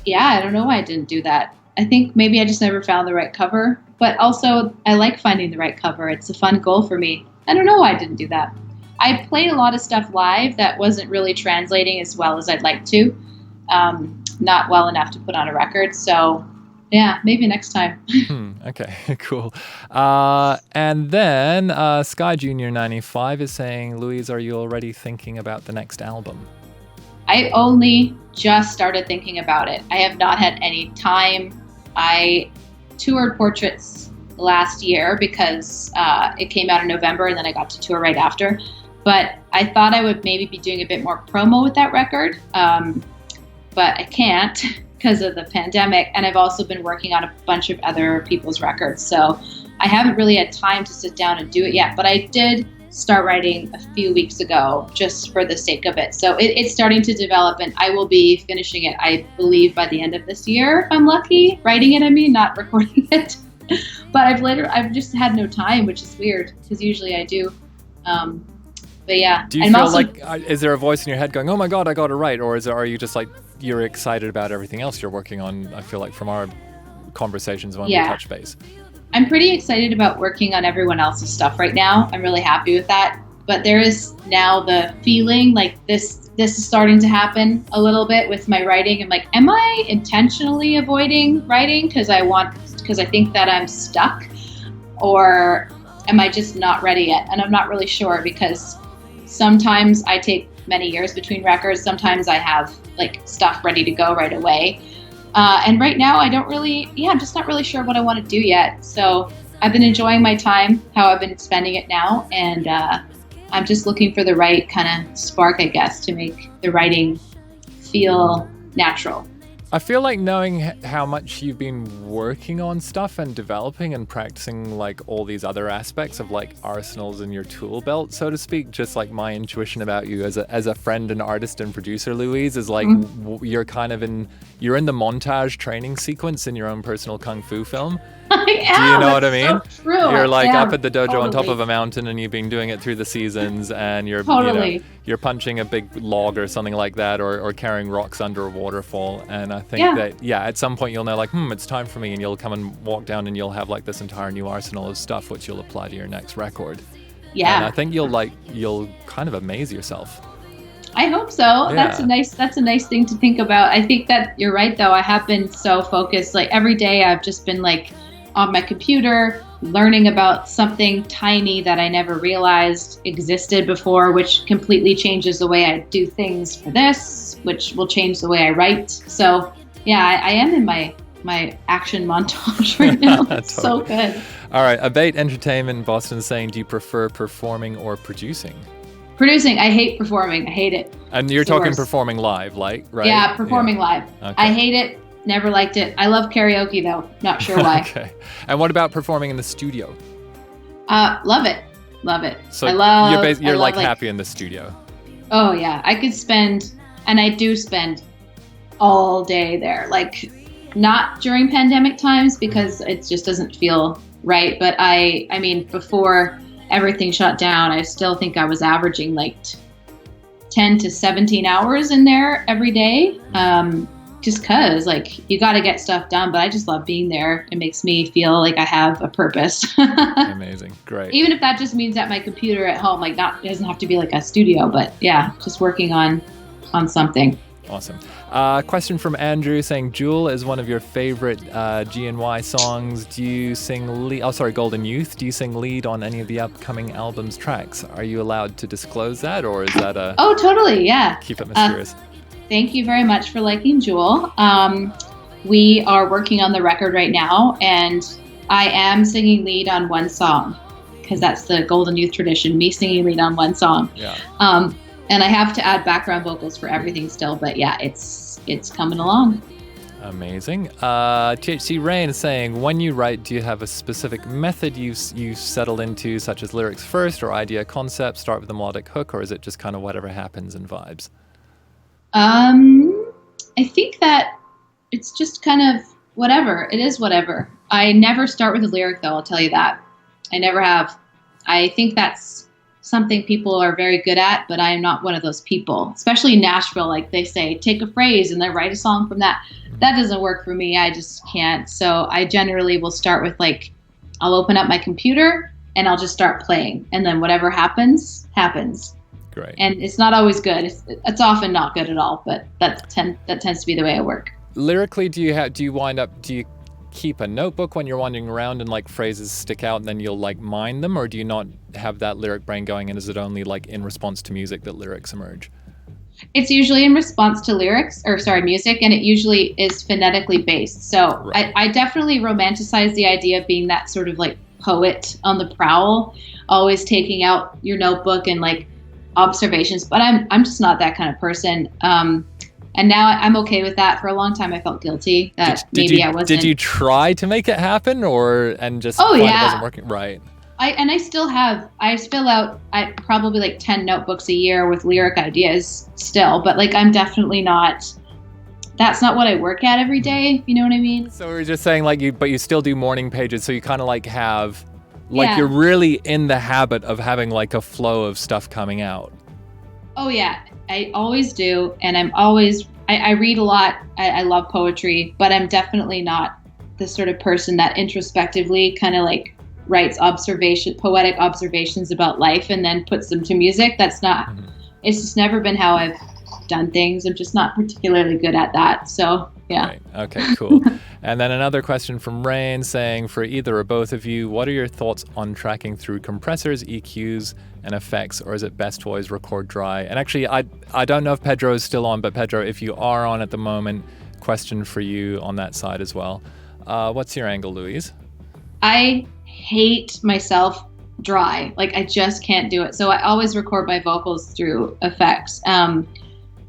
I don't know why I didn't do that. I think maybe I just never found the right cover. But also, I like finding the right cover. It's a fun goal for me. I don't know why I didn't do that. I played a lot of stuff live that wasn't really translating as well as I'd like to. Not well enough to put on a record. So yeah, maybe next time. Okay, cool. And then Sky Junior 95 is saying, Louise, are you already thinking about the next album? I only just started thinking about it. I have not had any time. I toured Portraits last year because it came out in November and then I got to tour right after. But I thought I would maybe be doing a bit more promo with that record. But I can't because of the pandemic. And I've also been working on a bunch of other people's records. So I haven't really had time to sit down and do it yet. But I did start writing a few weeks ago just for the sake of it. So it's starting to develop and I will be finishing it, I believe, by the end of this year, if I'm lucky. Writing it, I mean, not recording it. But I've just had no time, which is weird because usually I do. But yeah. Do you feel like, is there a voice in your head going, oh my God, I got to write? Or are you just like, you're excited about everything else you're working on? I feel like from our conversations when we touch base. I'm pretty excited about working on everyone else's stuff right now. I'm really happy with that. But there is now the feeling like this is starting to happen a little bit with my writing. I'm like, am I intentionally avoiding writing because I think that I'm stuck? Or am I just not ready yet? And I'm not really sure because sometimes I take many years between records. Sometimes I have like stuff ready to go right away. And right now I'm just not really sure what I want to do yet. So I've been enjoying my time, how I've been spending it now. And I'm just looking for the right kind of spark, I guess, to make the writing feel natural. I feel like knowing how much you've been working on stuff and developing and practicing like all these other aspects of like arsenals in your tool belt, so to speak, just like my intuition about you as a friend and artist and producer, Louise, is like you're in the montage training sequence in your own personal kung fu film. I am. Do you know what I mean? So true. You're like up at the dojo on top of a mountain and you've been doing it through the seasons and you're you're punching a big log or something like that or carrying rocks under a waterfall. And I think that at some point you'll know like, it's time for me, and you'll come and walk down and you'll have like this entire new arsenal of stuff which you'll apply to your next record. Yeah. And I think you'll kind of amaze yourself. I hope so. Yeah. That's a nice thing to think about. I think that you're right though. I have been so focused. Like every day I've just been like on my computer learning about something tiny that I never realized existed before, which completely changes the way I do things for this, which will change the way I write. So yeah, I am in my action montage right now. It's totally. So good. All right. Abate Entertainment in Boston is saying, do you prefer performing or producing? Producing. I hate performing. I hate it. And you're talking performing live, like, right? Yeah, performing live. Okay. I hate it. Never liked it. I love karaoke though. Not sure why. Okay. And what about performing in the studio? Love it. Love it. So you're like happy in the studio. Oh yeah. I could spend, and I do spend all day there. Like not during pandemic times because it just doesn't feel right. But I mean, before everything shut down, I still think I was averaging like 10 to 17 hours in there every day. Just cause like you got to get stuff done, but I just love being there. It makes me feel like I have a purpose. Amazing. Great. Even if that just means at my computer at home, like it doesn't have to be like a studio, but yeah, just working on something. Awesome. Question from Andrew saying, Jewel is one of your favorite GNY songs. Do you sing lead? Oh, sorry, Golden Youth. Do you sing lead on any of the upcoming album's tracks? Are you allowed to disclose that, or is that a... Oh, totally. Yeah. Keep it mysterious. Thank you very much for liking Jewel. We are working on the record right now, and I am singing lead on one song because that's the Golden Youth tradition, me singing lead on one song. Yeah. And I have to add background vocals for everything still, but yeah, it's coming along. Amazing. THC Rain is saying, when you write, do you have a specific method you settle into, such as lyrics first or idea concept, start with a melodic hook, or is it just kind of whatever happens and vibes? I think that it's just kind of whatever. It is whatever. I never start with a lyric though, I'll tell you that. I never have. I think that's something people are very good at, but I am not one of those people, especially in Nashville. Like they say, take a phrase and then write a song from that. That doesn't work for me. I just can't. So I generally will start with like, I'll open up my computer and I'll just start playing. And then whatever happens. happens. Great. And it's not always good. It's often not good at all, but that tends to be the way I work. Lyrically, do you keep a notebook when you're wandering around and like phrases stick out and then you'll like mine them, or do you not have that lyric brain going, and is it only like in response to music that lyrics emerge? It's usually in response to music, and it usually is phonetically based. So Right. I definitely romanticize the idea of being that sort of like poet on the prowl, always taking out your notebook and like observations. But I'm just not that kind of person. And now I'm okay with that. For a long time, I felt guilty that I wasn't. Did you try to make it happen, and just Oh, find yeah. it wasn't working? Right. I fill out probably like 10 notebooks a year with lyric ideas still, but like I'm definitely not, that's not what I work at every day. You know what I mean? So we're just saying but you still do morning pages. So you kind of like have, like Yeah. you're really in the habit of having like a flow of stuff coming out. Oh yeah, I always do. And I read a lot. I love poetry, but I'm definitely not the sort of person that introspectively kind of like writes poetic observations about life and then puts them to music. That's not, it's just never been how I've done things. I'm just not particularly good at that. So yeah. Right. Okay, cool. And then another question from Rain saying, for either or both of you, what are your thoughts on tracking through compressors, EQs, and effects, or is it best to always record dry? And actually, I don't know if Pedro is still on, but Pedro, if you are on at the moment, question for you on that side as well. What's your angle, Louise? I hate myself dry. Like I just can't do it. So I always record my vocals through effects.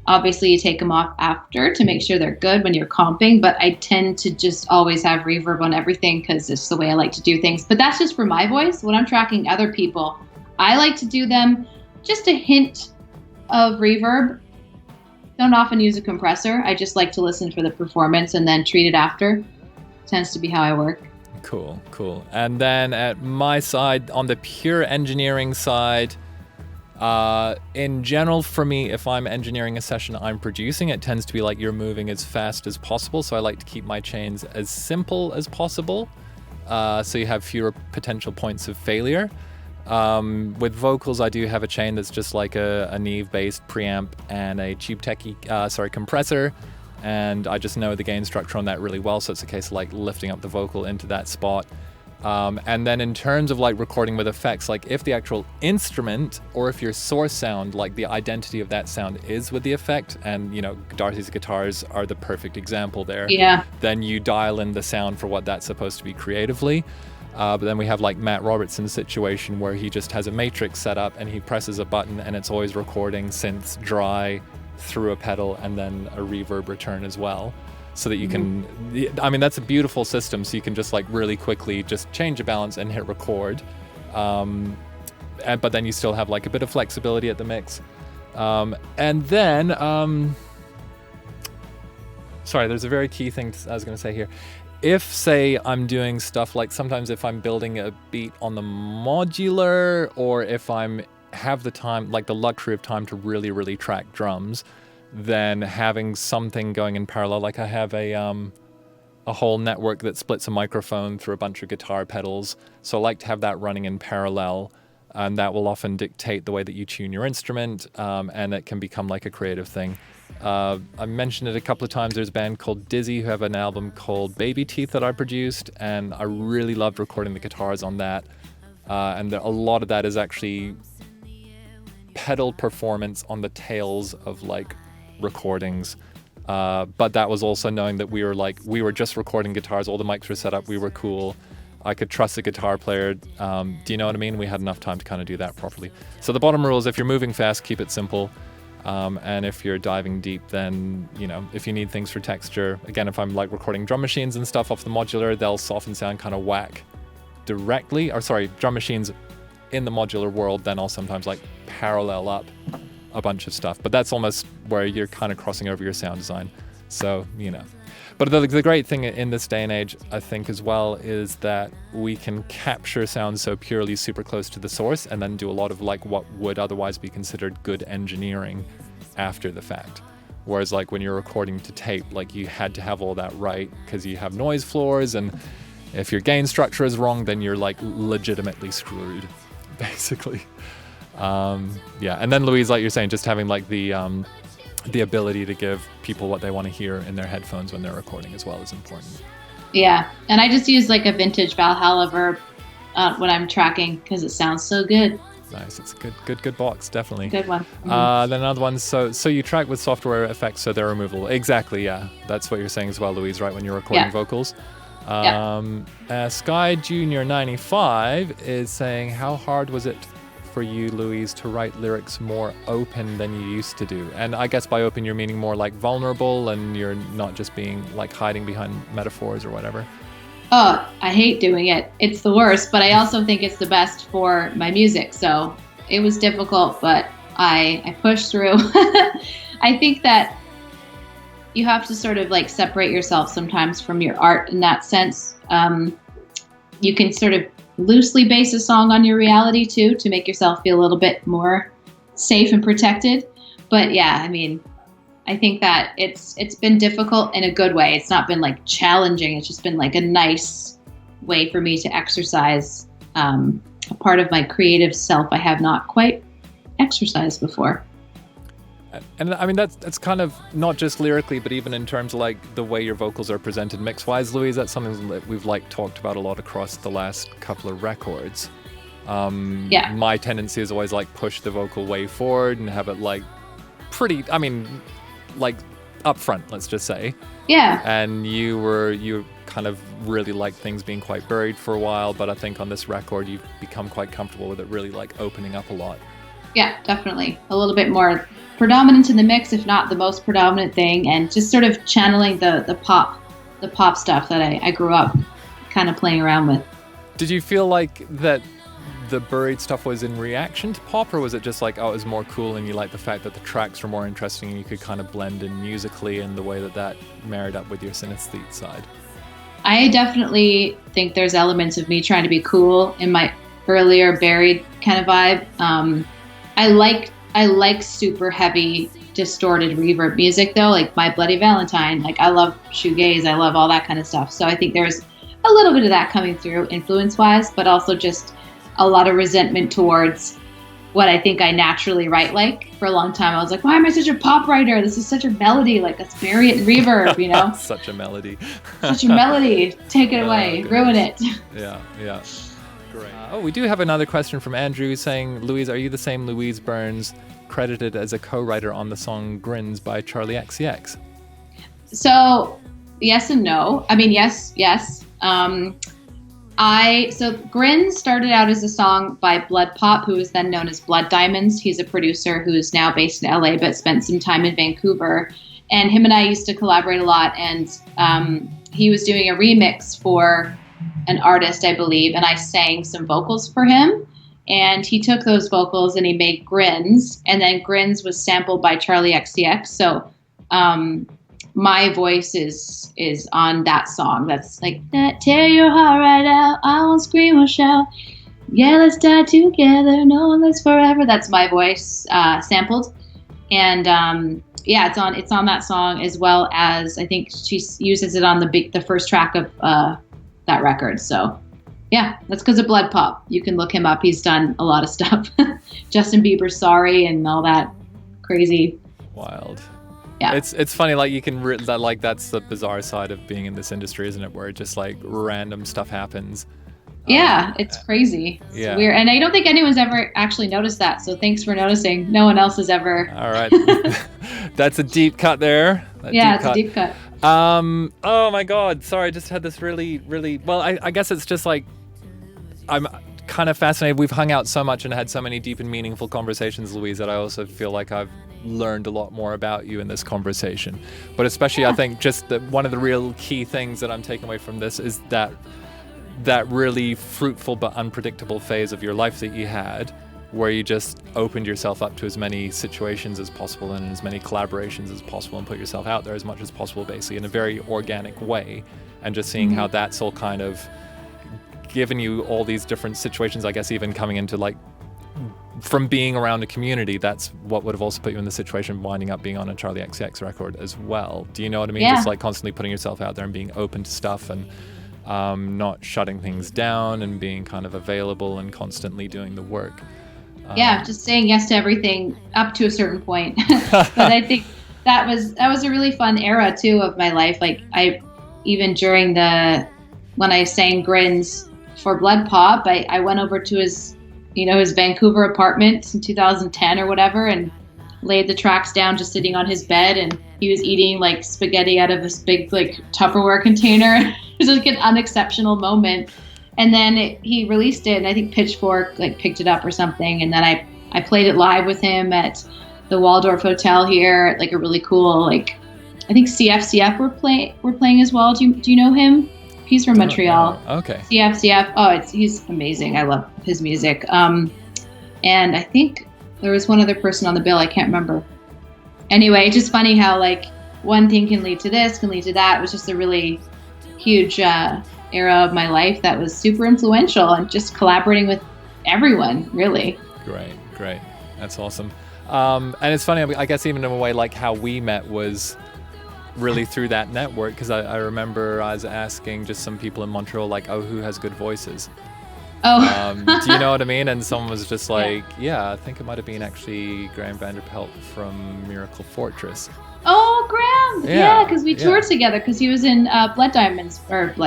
Obviously you take them off after to make sure they're good when you're comping, but I tend to just always have reverb on everything because it's the way I like to do things. But that's just for my voice. When I'm tracking other people, I like to do them just a hint of reverb. Don't often use a compressor. I just like to listen for the performance and then treat it after. Tends to be how I work. Cool. And then at my side, on the pure engineering side, in general, for me, if I'm engineering a session I'm producing, it tends to be like you're moving as fast as possible. So I like to keep my chains as simple as possible, so you have fewer potential points of failure. With vocals, I do have a chain that's just like a Neve-based preamp and a Tube Techie, compressor. And I just know the gain structure on that really well, so it's a case of like lifting up the vocal into that spot. And then in terms of like recording with effects, like if the actual instrument or if your source sound, like the identity of that sound is with the effect, and you know, Darcy's guitars are the perfect example there. Yeah. Then you dial in the sound for what that's supposed to be creatively. But then we have like Matt Robertson's situation where he just has a matrix set up and he presses a button and it's always recording synths dry through a pedal and then a reverb return as well, so that you can, I mean, that's a beautiful system, so you can just like really quickly just change a balance and hit record, but then you still have like a bit of flexibility at the mix, and then sorry, there's a very key thing I was going to say here. If, say, I'm doing stuff like sometimes if I'm building a beat on the modular, or if I'm have the time, like the luxury of time to really track drums, then having something going in parallel, like I have a whole network that splits a microphone through a bunch of guitar pedals, so I like to have that running in parallel, and that will often dictate the way that you tune your instrument, and it can become like a creative thing. I mentioned it a couple of times. There's a band called Dizzy who have an album called Baby Teeth that I produced, and I really loved recording the guitars on that, and a lot of that is actually pedal performance on the tails of like recordings, but that was also knowing that we were just recording guitars, all the mics were set up, we were cool, I could trust the guitar player, do you know what I mean? We had enough time to kind of do that properly. So the bottom rule is if you're moving fast, keep it simple, and if you're diving deep, then you know, if you need things for texture, again, if I'm like recording drum machines and stuff off the modular, they'll often sound kind of whack directly, or sorry, drum machines in the modular world, then I'll sometimes like parallel up a bunch of stuff, but that's almost where you're kind of crossing over your sound design, so you know. But the great thing in this day and age, I think as well, is that we can capture sound so purely super close to the source and then do a lot of like what would otherwise be considered good engineering after the fact, whereas like when you're recording to tape, like you had to have all that right because you have noise floors, and if your gain structure is wrong, then you're like legitimately screwed, basically. Yeah, and then Louise, like you're saying, just having like the ability to give people what they want to hear in their headphones when they're recording as well is important. Yeah, and I just use like a vintage Valhalla verb when I'm tracking because it sounds so good. Nice, it's a good box, definitely. Good one. Then another one, so you track with software effects, so they're removable. Exactly, yeah. That's what you're saying as well, Louise, right, when you're recording vocals. Sky Junior 95 is saying, how hard was it for you, Louise, to write lyrics more open than you used to do? And I guess by open, you're meaning more like vulnerable, and you're not just being like hiding behind metaphors or whatever. Oh, I hate doing it. It's the worst, but I also think it's the best for my music. So it was difficult, but I pushed through. I think that you have to sort of like separate yourself sometimes from your art in that sense. You can sort of loosely base a song on your reality too, to make yourself feel a little bit more safe and protected. But yeah, I mean, I think that it's been difficult in a good way. It's not been like challenging. It's just been like a nice way for me to exercise a part of my creative self I have not quite exercised before. And I mean, that's kind of not just lyrically, but even in terms of like the way your vocals are presented mix-wise, Louise, that's something that we've like talked about a lot across the last couple of records. My tendency is always like push the vocal way forward and have it like pretty, I mean, like up front, let's just say. Yeah. And you kind of really like things being quite buried for a while, but I think on this record you've become quite comfortable with it really like opening up a lot. Yeah, definitely. A little bit more predominant in the mix, if not the most predominant thing, and just sort of channeling the pop stuff that I grew up kind of playing around with. Did you feel like that the buried stuff was in reaction to pop, or was it just like, oh, it was more cool and you liked the fact that the tracks were more interesting and you could kind of blend in musically and the way that married up with your synesthete side? I definitely think there's elements of me trying to be cool in my earlier buried kind of vibe. I like super heavy distorted reverb music though, like My Bloody Valentine. Like I love shoegaze, I love all that kind of stuff. So I think there's a little bit of that coming through influence wise, but also just a lot of resentment towards what I think I naturally write like. For a long time I was like, why am I such a pop writer? This is such a melody, like let's bury it in reverb, you know? Such a melody. Such a melody. Take it away. Ruin it. Yeah. Great. We do have another question from Andrew saying, Louise, are you the same Louise Burns credited as a co-writer on the song Grins by Charlie XCX? So yes and no. I mean, yes. So Grins started out as a song by Blood Pop, who was then known as Blood Diamonds. He's a producer who's now based in LA, but spent some time in Vancouver. And him and I used to collaborate a lot. And he was doing a remix for an artist, I believe, and I sang some vocals for him. And he took those vocals and he made Grins, and then Grins was sampled by Charlie XCX. So my voice is on that song. That's like, tear your heart right out, I won't scream or shout. Yeah, let's die together, no one lives forever. That's my voice sampled. And it's on that song, as well as I think she uses it on the first track of that record. So yeah, that's because of Blood Pop. You can look him up. He's done a lot of stuff. Justin Bieber's Sorry and all that crazy. Wild. Yeah. It's funny, like you can that's the bizarre side of being in this industry, isn't it? Where just like random stuff happens. Yeah, it's crazy. It's weird. And I don't think anyone's ever actually noticed that. So thanks for noticing. No one else has ever. All right. That's a deep cut there. A deep cut. Oh my God. Sorry. I just had this really, really, well, I guess it's just like, I'm kind of fascinated. We've hung out so much and had so many deep and meaningful conversations, Louise, that I also feel like I've learned a lot more about you in this conversation. But especially, I think just one of the real key things that I'm taking away from this is that really fruitful but unpredictable phase of your life that you had, where you just opened yourself up to as many situations as possible and as many collaborations as possible and put yourself out there as much as possible, basically in a very organic way, and just seeing how that's all kind of given you all these different situations. I guess even coming into like from being around a community, that's what would have also put you in the situation winding up being on a Charlie XCX record as well. Do you know what I mean? Yeah. Just like constantly putting yourself out there and being open to stuff and not shutting things down and being kind of available and constantly doing the work. Yeah, just saying yes to everything up to a certain point. But I think that was a really fun era too of my life. Like I even during the when I sang Grins for Blood Pop, I went over to his his Vancouver apartment in 2010 or whatever and laid the tracks down just sitting on his bed, and he was eating like spaghetti out of this big like Tupperware container. It was like an unexceptional moment. And then he released it, and I think Pitchfork like picked it up or something. And then I played it live with him at the Waldorf Hotel here at like a really cool like I think CFCF were playing as well. Do you know him? He's from Montreal. Okay. CFCF. Oh, he's amazing. I love his music. And I think there was one other person on the bill. I can't remember. Anyway, it's just funny how like one thing can lead to this, can lead to that. It was just a really huge era of my life that was super influential, and just collaborating with everyone, really. Great. That's awesome. And it's funny, I guess even in a way like how we met was really through that network, because I remember I was asking just some people in Montreal like, oh, who has good voices? Oh. Do you know what I mean? And someone was just like, yeah I think it might have been actually Graham Vanderpelt from Miracle Fortress. Oh, Graham! Yeah, because we toured together. Because he was in Blood Diamonds Diamond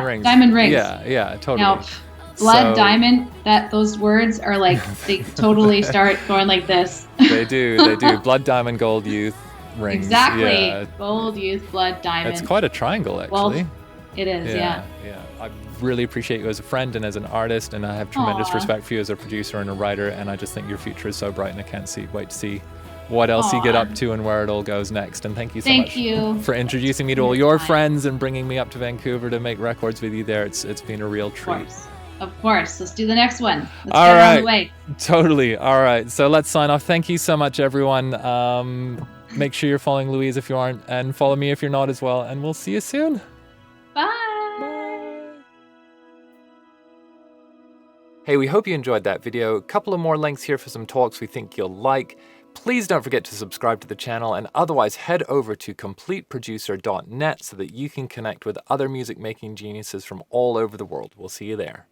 Rings. Diamond Rings. Yeah, totally. Now, Blood Diamond. Those words are like they totally start going like this. They do. Blood Diamond Gold Youth Rings. Exactly. Yeah. Gold Youth Blood Diamond. It's quite a triangle, actually. Well, it is. Yeah. I really appreciate you as a friend and as an artist, and I have tremendous respect for you as a producer and a writer. And I just think your future is so bright, and I can't wait to see what else you get up to and where it all goes next. And thank you so much for introducing me to all your friends and bringing me up to Vancouver to make records with you there. It's been a real treat. Of course. Let's do the next one. Let's all get right. on the way. Totally. All right. So let's sign off. Thank you so much, everyone. Make sure you're following Louise if you aren't, and follow me if you're not as well. And we'll see you soon. Bye. Hey, we hope you enjoyed that video. A couple of more links here for some talks we think you'll like. Please don't forget to subscribe to the channel, and otherwise head over to completeproducer.net so that you can connect with other music making geniuses from all over the world. We'll see you there.